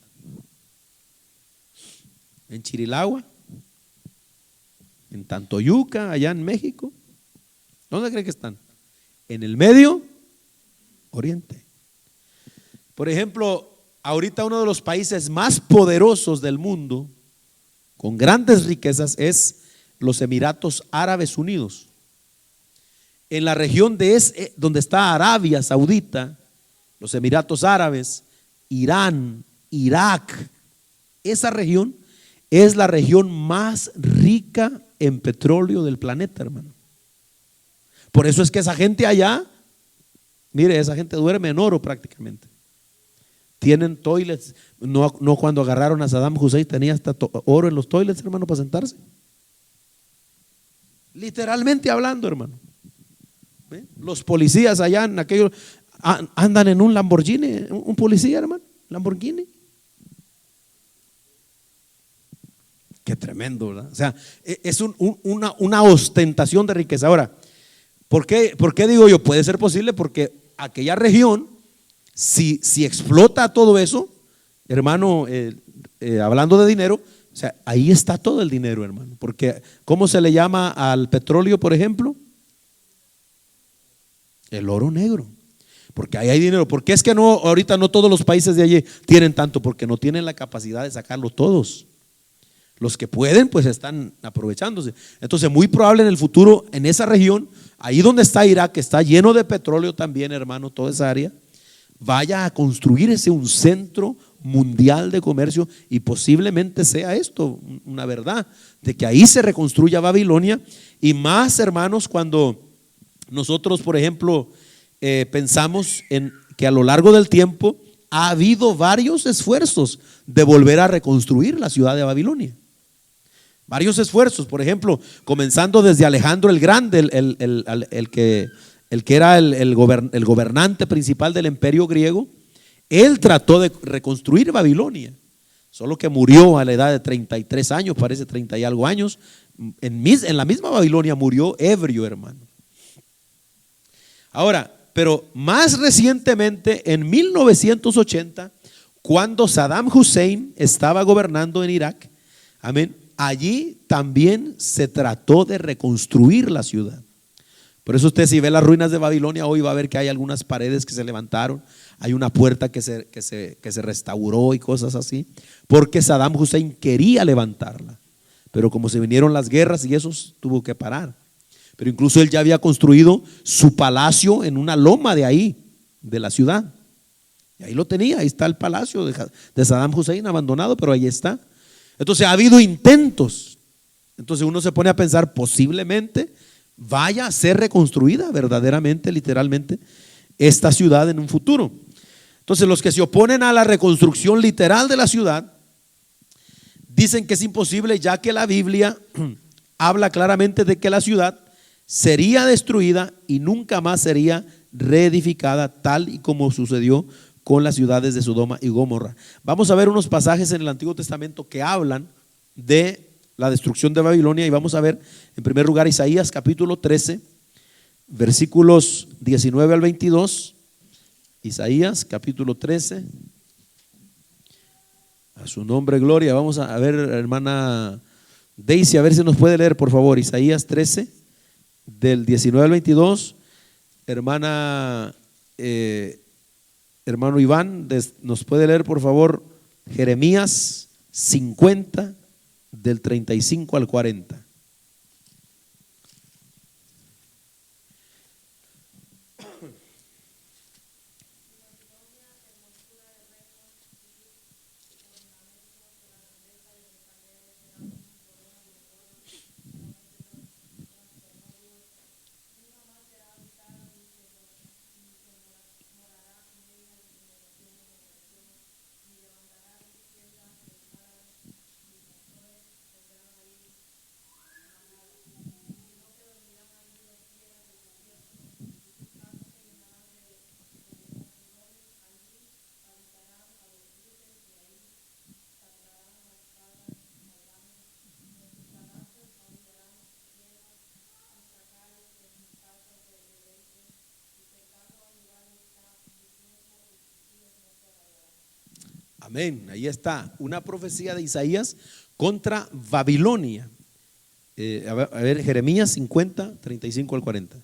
¿En Chirilagua? ¿En Tantoyuca, allá en México? ¿Dónde cree que están? En el Medio Oriente. Por ejemplo, ahorita uno de los países más poderosos del mundo, con grandes riquezas, es los Emiratos Árabes Unidos. En la región donde está Arabia Saudita, los Emiratos Árabes, Irán, Irak, esa región es la región más rica en petróleo del planeta, hermano. Por eso es que esa gente allá, mire, esa gente duerme en oro prácticamente. Tienen toilets, no cuando agarraron a Saddam Hussein tenía hasta oro en los toilets, hermano, para sentarse. Literalmente hablando, hermano. ¿Ve? Los policías allá en aquellos andan en un Lamborghini, un policía, hermano, Lamborghini. Qué tremendo, ¿verdad? O sea, es una ostentación de riqueza. Ahora, ¿por qué digo yo? Puede ser posible porque aquella región, si explota todo eso, hermano, hablando de dinero, o sea, ahí está todo el dinero, hermano. Porque ¿cómo se le llama al petróleo, por ejemplo? El oro negro. Porque ahí hay dinero. ¿Por qué es que ahorita no todos los países de allí tienen tanto? Porque no tienen la capacidad de sacarlo todos. Los que pueden, pues están aprovechándose. Entonces, muy probable en el futuro, en esa región, ahí donde está Irak, que está lleno de petróleo también, hermano, toda esa área, vaya a construirse un centro mundial de comercio, y posiblemente sea esto una verdad, de que ahí se reconstruya Babilonia. Y más, hermanos, cuando nosotros, por ejemplo, pensamos en que a lo largo del tiempo ha habido varios esfuerzos de volver a reconstruir la ciudad de Babilonia. Varios esfuerzos, por ejemplo, comenzando desde Alejandro el Grande, el que era el gobernante principal del imperio griego. Él trató de reconstruir Babilonia, solo que murió a la edad de 33 años, parece 30 y algo años. En la misma Babilonia murió ebrio, hermano. Ahora, pero más recientemente, en 1980, cuando Saddam Hussein estaba gobernando en Irak, amén, allí también se trató de reconstruir la ciudad. Por eso usted, si ve las ruinas de Babilonia hoy, va a ver que hay algunas paredes que se levantaron, hay una puerta que se restauró y cosas así, porque Saddam Hussein quería levantarla, pero como se vinieron las guerras y eso, tuvo que parar. Pero incluso él ya había construido su palacio en una loma de ahí, de la ciudad, y ahí lo tenía. Ahí está el palacio de Saddam Hussein abandonado, pero ahí está. Entonces ha habido intentos. Entonces uno se pone a pensar, posiblemente vaya a ser reconstruida verdaderamente, literalmente, esta ciudad en un futuro. Entonces los que se oponen a la reconstrucción literal de la ciudad dicen que es imposible, ya que la Biblia habla claramente de que la ciudad sería destruida y nunca más sería reedificada, tal y como sucedió con las ciudades de Sodoma y Gomorra. Vamos a ver unos pasajes en el Antiguo Testamento que hablan de la destrucción de Babilonia, y vamos a ver en primer lugar Isaías capítulo 13, versículos 19 al 22. Isaías capítulo 13, a su nombre gloria. Vamos a ver, hermana Daisy, a ver si nos puede leer por favor Isaías 13 del 19 al 22. Hermana hermano Iván, nos puede leer por favor Jeremías 50 del 35 al 40. Amén, ahí está una profecía de Isaías contra Babilonia. A ver, Jeremías 50, 35 al 40.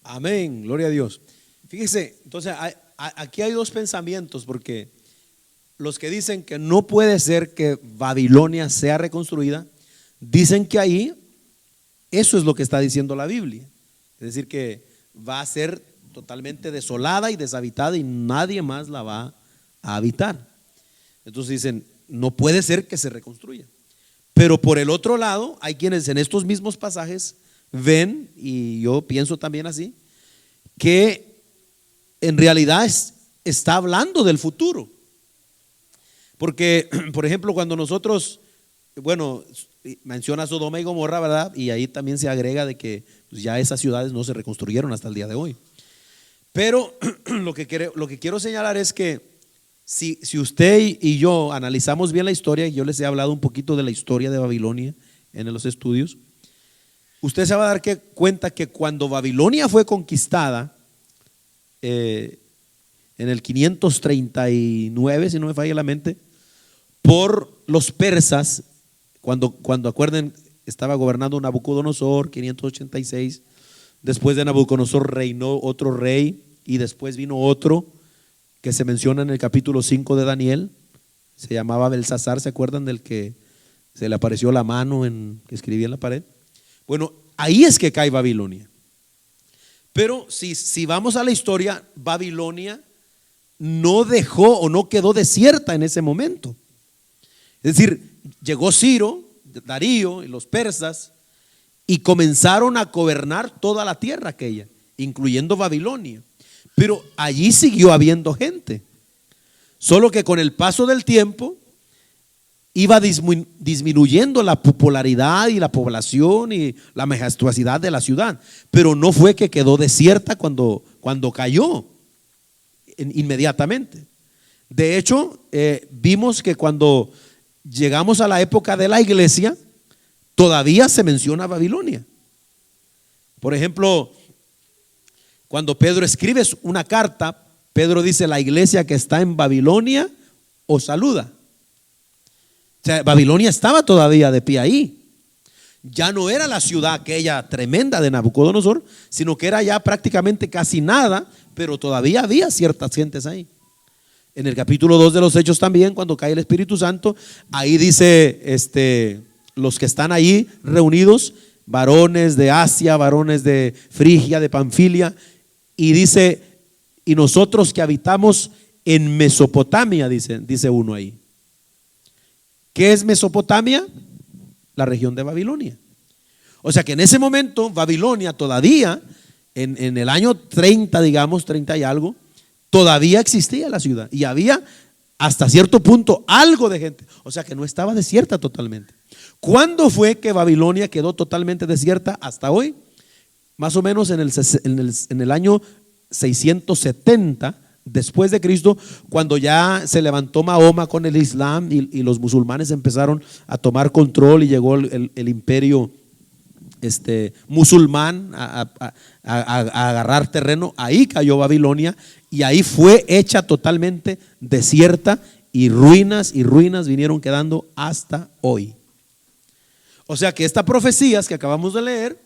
Amén, gloria a Dios. Fíjese, entonces aquí hay dos pensamientos, porque los que dicen que no puede ser que Babilonia sea reconstruida, dicen que ahí eso es lo que está diciendo la Biblia, es decir, que va a ser totalmente desolada y deshabitada y nadie más la va a habitar. Entonces dicen, no puede ser que se reconstruya. Pero por el otro lado, hay quienes en estos mismos pasajes ven, y yo pienso también así, que en realidad está hablando del futuro. Porque, por ejemplo, cuando nosotros, bueno, menciona Sodoma y Gomorra, ¿verdad? Y ahí también se agrega de que pues, ya esas ciudades no se reconstruyeron hasta el día de hoy. Pero lo que quiero señalar es que si usted y yo analizamos bien la historia, y yo les he hablado un poquito de la historia de Babilonia en los estudios, usted se va a dar cuenta que cuando Babilonia fue conquistada en el 539, si no me falla la mente, por los persas, cuando acuerden, estaba gobernando Nabucodonosor, 586. Después de Nabucodonosor reinó otro rey y después vino otro que se menciona en el capítulo 5 de Daniel. Se llamaba Belsasar, ¿se acuerdan del que se le apareció la mano que escribía en la pared? Bueno, ahí es que cae Babilonia. Pero si vamos a la historia, Babilonia no dejó o no quedó desierta en ese momento. Es decir, llegó Ciro, Darío y los persas y comenzaron a gobernar toda la tierra aquella, incluyendo Babilonia. Pero allí siguió habiendo gente. Solo que con el paso del tiempo iba disminuyendo la popularidad y la población y la majestuosidad de la ciudad. Pero no fue que quedó desierta cuando cayó inmediatamente. De hecho, vimos que cuando llegamos a la época de la iglesia, todavía se menciona Babilonia. Por ejemplo, cuando Pedro escribe una carta, Pedro dice: la iglesia que está en Babilonia os saluda. O sea, Babilonia estaba todavía de pie ahí. Ya no era la ciudad aquella tremenda de Nabucodonosor, sino que era ya prácticamente casi nada, pero todavía había ciertas gentes ahí. En el capítulo 2 de los Hechos también, cuando cae el Espíritu Santo, ahí dice los que están ahí reunidos, varones de Asia, varones de Frigia, de Panfilia, y dice: y nosotros que habitamos en Mesopotamia, dice uno ahí. ¿Qué es Mesopotamia? La región de Babilonia. O sea que en ese momento Babilonia todavía, en el año 30, digamos, 30 y algo, todavía existía la ciudad y había hasta cierto punto algo de gente. O sea que no estaba desierta totalmente. ¿Cuándo fue que Babilonia quedó totalmente desierta? Hasta hoy, más o menos en el año 670 después de Cristo, cuando ya se levantó Mahoma con el Islam y los musulmanes empezaron a tomar control y llegó el imperio musulmán a agarrar terreno. Ahí cayó Babilonia y ahí fue hecha totalmente desierta y ruinas vinieron quedando hasta hoy. O sea que estas profecías que acabamos de leer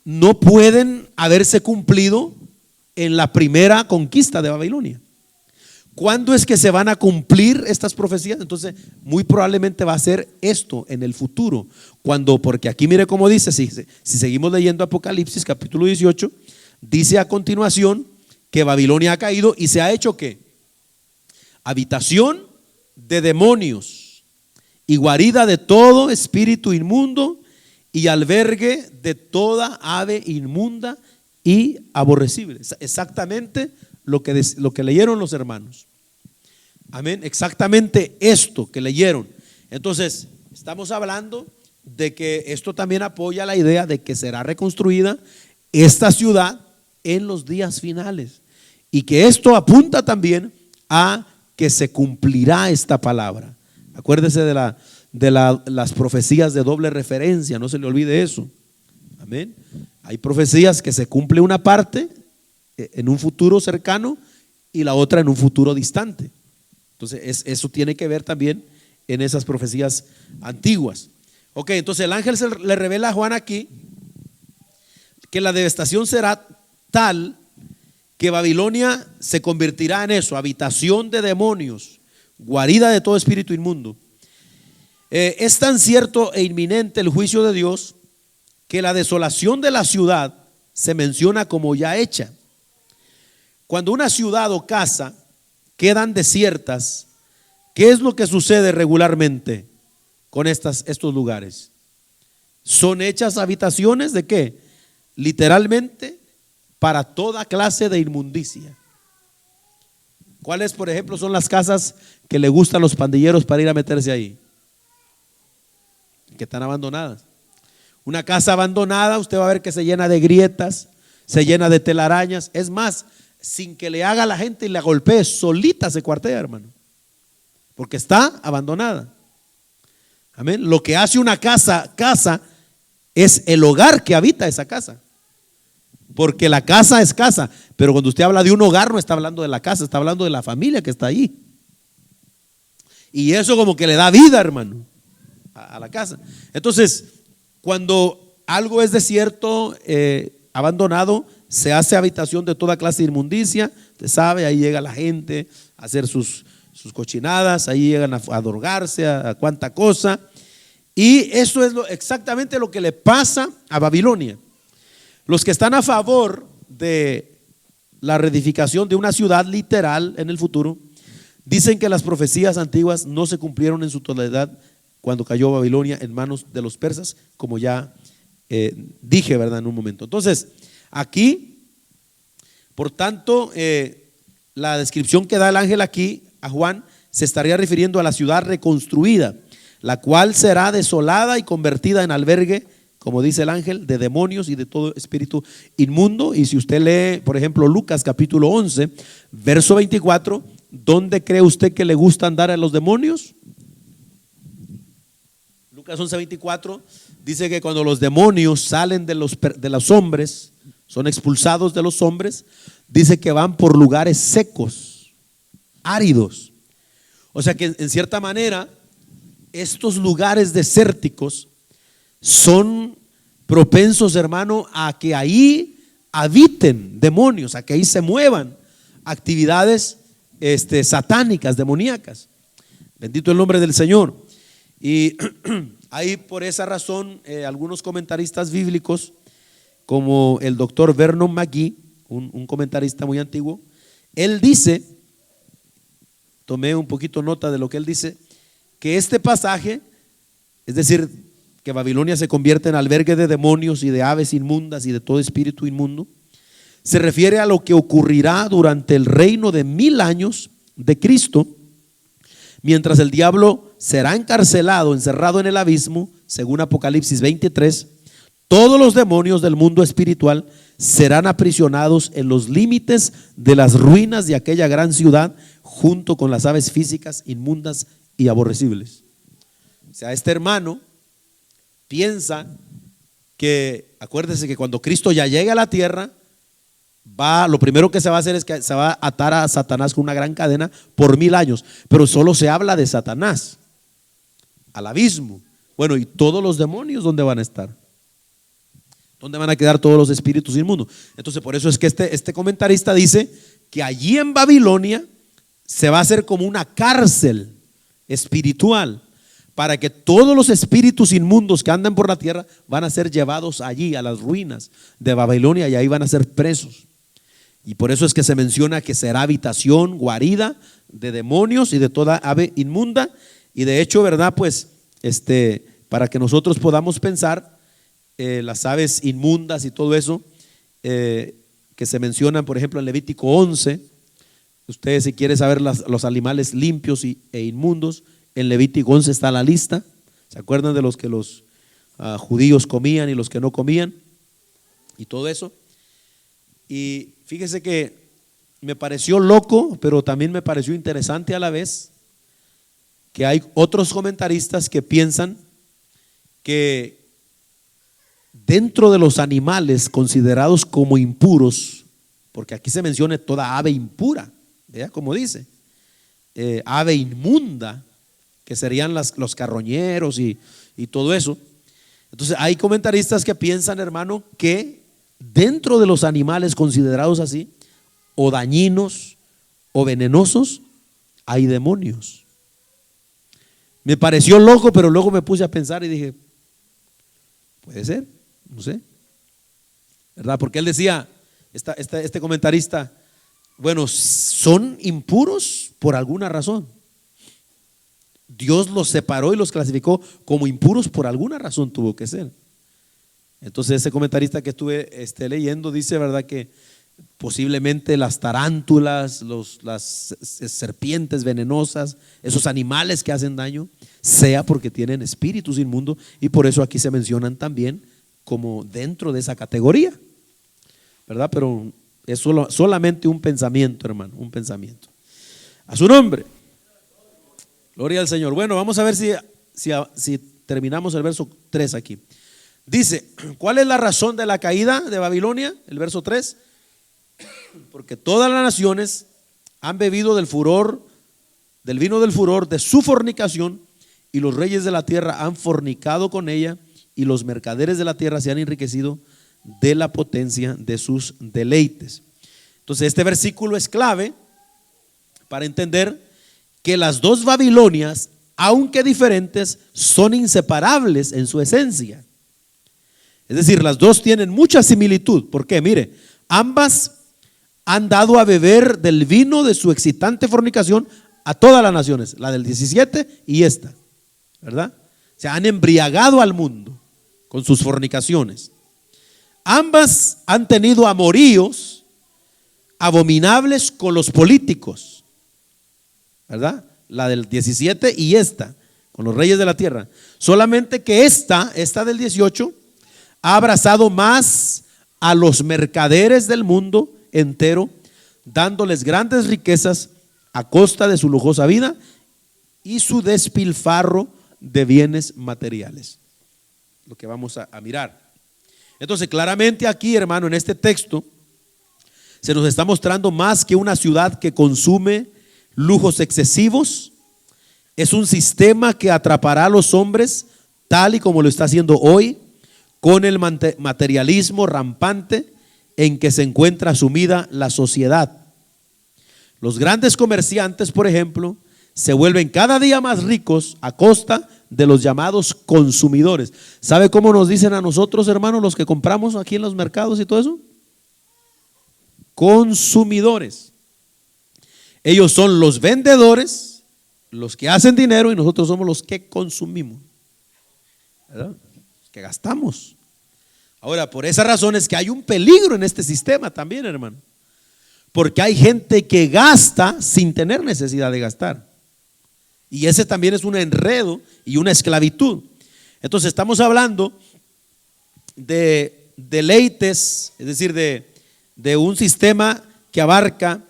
no pueden haberse cumplido en la primera conquista de Babilonia. ¿Cuándo es que se van a cumplir estas profecías? Entonces, muy probablemente va a ser esto en el futuro. Porque aquí mire cómo dice, si seguimos leyendo Apocalipsis capítulo 18, dice a continuación que Babilonia ha caído y se ha hecho ¿qué? Habitación de demonios y guarida de todo espíritu inmundo y albergue de toda ave inmunda y aborrecible. Exactamente lo que leyeron los hermanos. Amén. Exactamente esto que leyeron. Entonces, estamos hablando de que esto también apoya la idea de que será reconstruida esta ciudad en los días finales. Y que esto apunta también a que se cumplirá esta palabra. Acuérdese de las profecías de doble referencia, no se le olvide eso. Amén. Hay profecías que se cumple una parte en un futuro cercano y la otra en un futuro distante. Entonces eso tiene que ver también en esas profecías antiguas. Ok, entonces el ángel le revela a Juan aquí que la devastación será tal que Babilonia se convertirá en eso, habitación de demonios, guarida de todo espíritu inmundo. Es tan cierto e inminente el juicio de Dios que la desolación de la ciudad se menciona como ya hecha. Cuando una ciudad o casa quedan desiertas, ¿qué es lo que sucede regularmente con estos lugares? Son hechas habitaciones ¿de qué? Literalmente para toda clase de inmundicia. ¿Cuáles, por ejemplo, son las casas que le gustan a los pandilleros para ir a meterse ahí? Que están abandonadas. Una casa abandonada, usted va a ver que se llena de grietas, se llena de telarañas. Es más, sin que le haga a la gente y la golpee, solita se cuartea, hermano, porque está abandonada. Amén. Lo que hace una casa es el hogar que habita esa casa. Porque la casa es casa, pero cuando usted habla de un hogar no está hablando de la casa, está hablando de la familia que está ahí. Y eso como que le da vida, hermano, a la casa. Entonces, cuando algo es desierto, abandonado, se hace habitación de toda clase de inmundicia, Usted sabe, ahí llega la gente a hacer sus cochinadas, ahí llegan a drogarse, a cuánta cosa. Y eso es exactamente lo que le pasa a Babilonia. Los que están a favor de la reedificación de una ciudad literal en el futuro, dicen que las profecías antiguas no se cumplieron en su totalidad cuando cayó Babilonia en manos de los persas, como ya dije, ¿verdad? En un momento. Entonces, aquí, por tanto, la descripción que da el ángel aquí a Juan se estaría refiriendo a la ciudad reconstruida, la cual será desolada y convertida en albergue, como dice el ángel, de demonios y de todo espíritu inmundo. Y si usted lee, por ejemplo, Lucas capítulo 11, verso 24, ¿dónde cree usted que le gusta andar a los demonios? Lucas 11, 24 dice que cuando los demonios salen de los hombres, son expulsados de los hombres, dice que van por lugares secos, áridos. O sea que en cierta manera estos lugares desérticos son propensos, hermano, a que ahí habiten demonios, a que ahí se muevan actividades satánicas, demoníacas. Bendito el nombre del Señor. Y hay por esa razón algunos comentaristas bíblicos, como el doctor Vernon McGee, un comentarista muy antiguo, él dice, tomé un poquito nota de lo que él dice, que este pasaje, es decir, que Babilonia se convierte en albergue de demonios y de aves inmundas y de todo espíritu inmundo, se refiere a lo que ocurrirá durante el reino de 1000 años de Cristo, mientras el diablo será encarcelado, encerrado en el abismo, según Apocalipsis 23. Todos los demonios del mundo espiritual serán aprisionados en los límites de las ruinas de aquella gran ciudad, junto con las aves físicas inmundas y aborrecibles. O sea, este hermano piensa que, acuérdese que cuando Cristo ya llegue a la tierra, lo primero que se va a hacer es que se va a atar a Satanás con una gran cadena por 1000 años, pero solo se habla de Satanás, al abismo. Bueno, ¿y todos los demonios dónde van a estar? ¿Dónde van a quedar todos los espíritus inmundos? Entonces, por eso es que este comentarista dice que allí en Babilonia se va a hacer como una cárcel espiritual, para que todos los espíritus inmundos que andan por la tierra van a ser llevados allí a las ruinas de Babilonia, y ahí van a ser presos. Y por eso es que se menciona que será habitación, guarida de demonios y de toda ave inmunda. Y de hecho, ¿verdad? Pues para que nosotros podamos pensar, las aves inmundas y todo eso que se mencionan, por ejemplo, en Levítico 11. Ustedes, si quieren saber los animales limpios e inmundos, en Levítico 11 está la lista. ¿Se acuerdan de los que los judíos comían y los que no comían? Y todo eso. Y fíjese que me pareció loco, pero también me pareció interesante a la vez, que hay otros comentaristas que piensan que dentro de los animales considerados como impuros, porque aquí se menciona toda ave impura, vea como dice, ave inmunda, que serían los carroñeros y todo eso. Entonces hay comentaristas que piensan, hermano, que dentro de los animales considerados así, o dañinos o venenosos, hay demonios. Me pareció loco, pero luego me puse a pensar y dije, puede ser, no sé, ¿verdad? Porque él decía, este comentarista, bueno, son impuros por alguna razón. Dios los separó y los clasificó como impuros por alguna razón, tuvo que ser. Entonces ese comentarista que estuve leyendo dice, ¿verdad?, que posiblemente las tarántulas, las serpientes venenosas, esos animales que hacen daño, sea porque tienen espíritus inmundos, y por eso aquí se mencionan también como dentro de esa categoría, ¿verdad? Pero es solamente un pensamiento, hermano, un pensamiento. A su nombre. Gloria al Señor. Bueno, vamos a ver si terminamos el verso 3 aquí. Dice, ¿cuál es la razón de la caída de Babilonia? El verso 3. Porque todas las naciones han bebido del vino del furor de su fornicación, y los reyes de la tierra han fornicado con ella, y los mercaderes de la tierra se han enriquecido de la potencia de sus deleites. Entonces este versículo es clave para entender que las dos Babilonias, aunque diferentes, son inseparables en su esencia. Es decir, las dos tienen mucha similitud. ¿Por qué? Mire, ambas han dado a beber del vino de su excitante fornicación a todas las naciones, la del 17 y esta, ¿verdad? Se han embriagado al mundo con sus fornicaciones. Ambas han tenido amoríos abominables con los políticos, ¿verdad? La del 17 y esta, con los reyes de la tierra. Solamente que esta del 18, ha abrazado más a los mercaderes del mundo entero, dándoles grandes riquezas a costa de su lujosa vida y su despilfarro de bienes materiales. Lo que vamos a mirar. Entonces, claramente aquí, hermano, en este texto se nos está mostrando más que una ciudad que consume lujos excesivos. Es un sistema que atrapará a los hombres tal y como lo está haciendo hoy, con el materialismo rampante en que se encuentra sumida la sociedad. Los grandes comerciantes, por ejemplo, se vuelven cada día más ricos a costa de los llamados consumidores. ¿Sabe cómo nos dicen a nosotros, hermanos, los que compramos aquí en los mercados y todo eso? Consumidores. Ellos son los vendedores, los que hacen dinero, y nosotros somos los que consumimos, ¿verdad? Que gastamos. Ahora, por esa razón es que hay un peligro en este sistema también, hermano, porque hay gente que gasta sin tener necesidad de gastar, y ese también es un enredo y una esclavitud. Entonces estamos hablando de deleites, es decir, de un sistema que abarca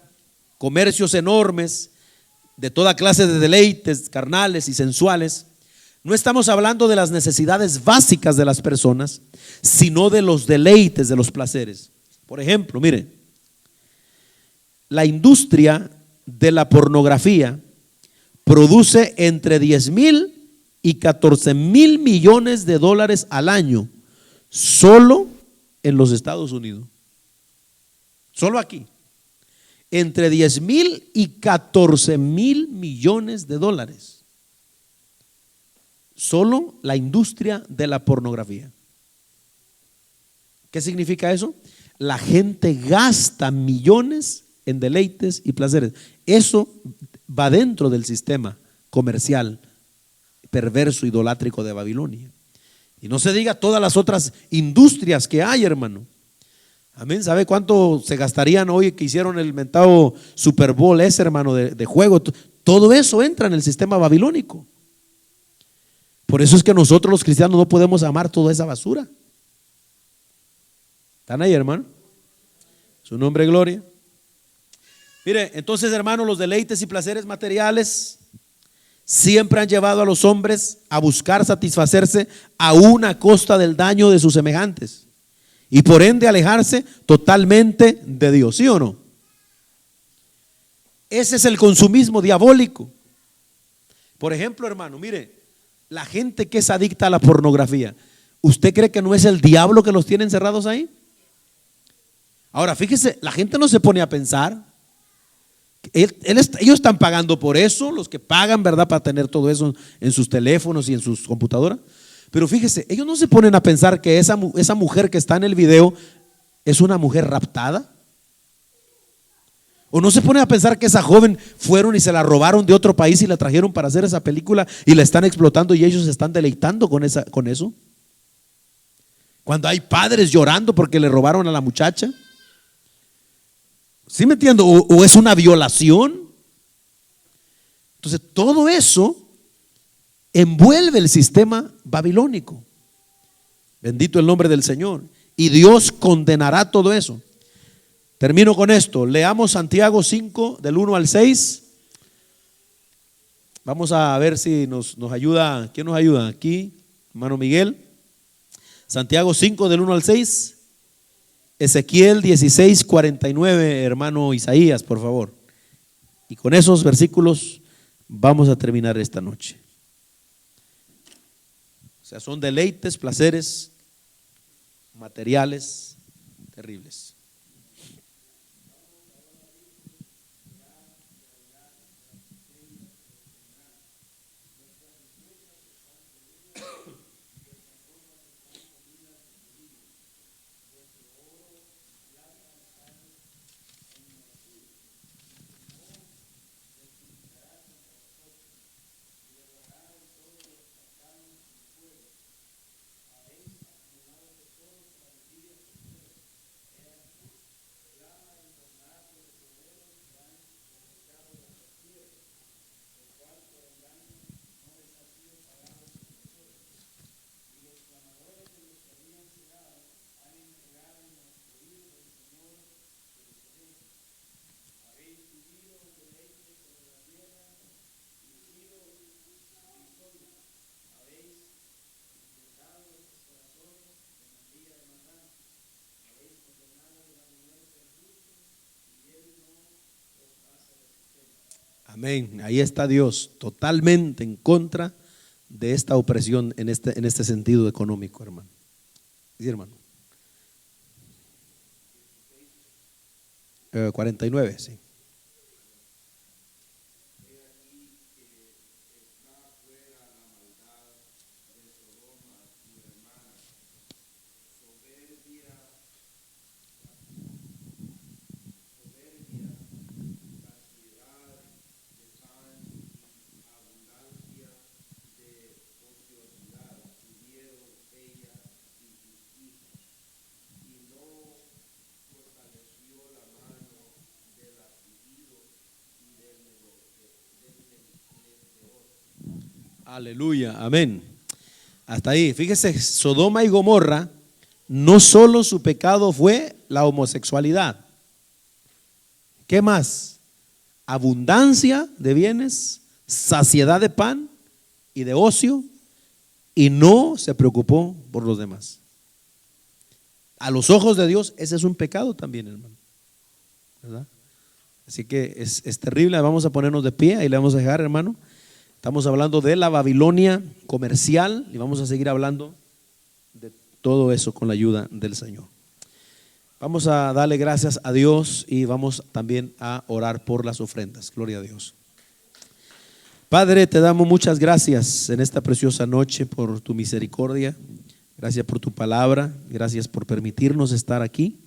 comercios enormes, de toda clase de deleites carnales y sensuales. No estamos hablando de las necesidades básicas de las personas, sino de los deleites, de los placeres. Por ejemplo, mire, la industria de la pornografía produce entre 10,000 y 14,000 millones de dólares al año, solo en los Estados Unidos. Solo aquí. Entre 10,000 y 14,000 millones de dólares. Solo la industria de la pornografía. ¿Qué significa eso? La gente gasta millones en deleites y placeres. Eso va dentro del sistema comercial perverso, idolátrico de Babilonia. Y no se diga todas las otras industrias que hay, hermano. Amén. ¿Sabe cuánto se gastarían hoy que hicieron el mentado Super Bowl ese, hermano, de juego? Todo eso entra en el sistema babilónico. Por eso es que nosotros los cristianos no podemos amar toda esa basura. ¿Están ahí, hermano? Su nombre, gloria. Mire, entonces, hermano, los deleites y placeres materiales siempre han llevado a los hombres a buscar satisfacerse aún a costa del daño de sus semejantes, y por ende alejarse totalmente de Dios, ¿sí o no? Ese es el consumismo diabólico. Por ejemplo, hermano, mire, la gente que es adicta a la pornografía, ¿usted cree que no es el diablo que los tiene encerrados ahí? Ahora, fíjese, la gente no se pone a pensar. Ellos están pagando por eso, los que pagan, ¿verdad?, para tener todo eso en sus teléfonos y en sus computadoras. Pero fíjese, ellos no se ponen a pensar que esa mujer que está en el video es una mujer raptada. O no se ponen a pensar que esa joven fueron y se la robaron de otro país y la trajeron para hacer esa película y la están explotando y ellos se están deleitando con eso. Cuando hay padres llorando porque le robaron a la muchacha. ¿Sí me entiendo? O es una violación. Entonces todo eso envuelve el sistema babilónico. Bendito el nombre del Señor. Y Dios condenará todo eso. Termino con esto. Leamos Santiago 5 del 1 al 6. Vamos a ver si nos ayuda. ¿Quién nos ayuda? Aquí, hermano Miguel. Santiago 5 del 1 al 6. Ezequiel 16, 49, hermano Isaías, por favor. Y con esos versículos vamos a terminar esta noche. O sea, son deleites, placeres materiales terribles. Amén. Ahí está Dios totalmente en contra de esta opresión en este sentido económico, hermano. Sí, hermano. 49, sí. Aleluya, amén. Hasta ahí, fíjese, Sodoma y Gomorra, no solo su pecado fue la homosexualidad. ¿Qué más? Abundancia de bienes, saciedad de pan y de ocio, y no se preocupó por los demás. A los ojos de Dios, ese es un pecado también, hermano, ¿verdad? Así que es terrible. Vamos a ponernos de pie y le vamos a dejar, hermano. Estamos hablando de la Babilonia comercial y vamos a seguir hablando de todo eso con la ayuda del Señor. Vamos a darle gracias a Dios y vamos también a orar por las ofrendas. Gloria a Dios. Padre, te damos muchas gracias en esta preciosa noche por tu misericordia. Gracias por tu palabra. Gracias por permitirnos estar aquí.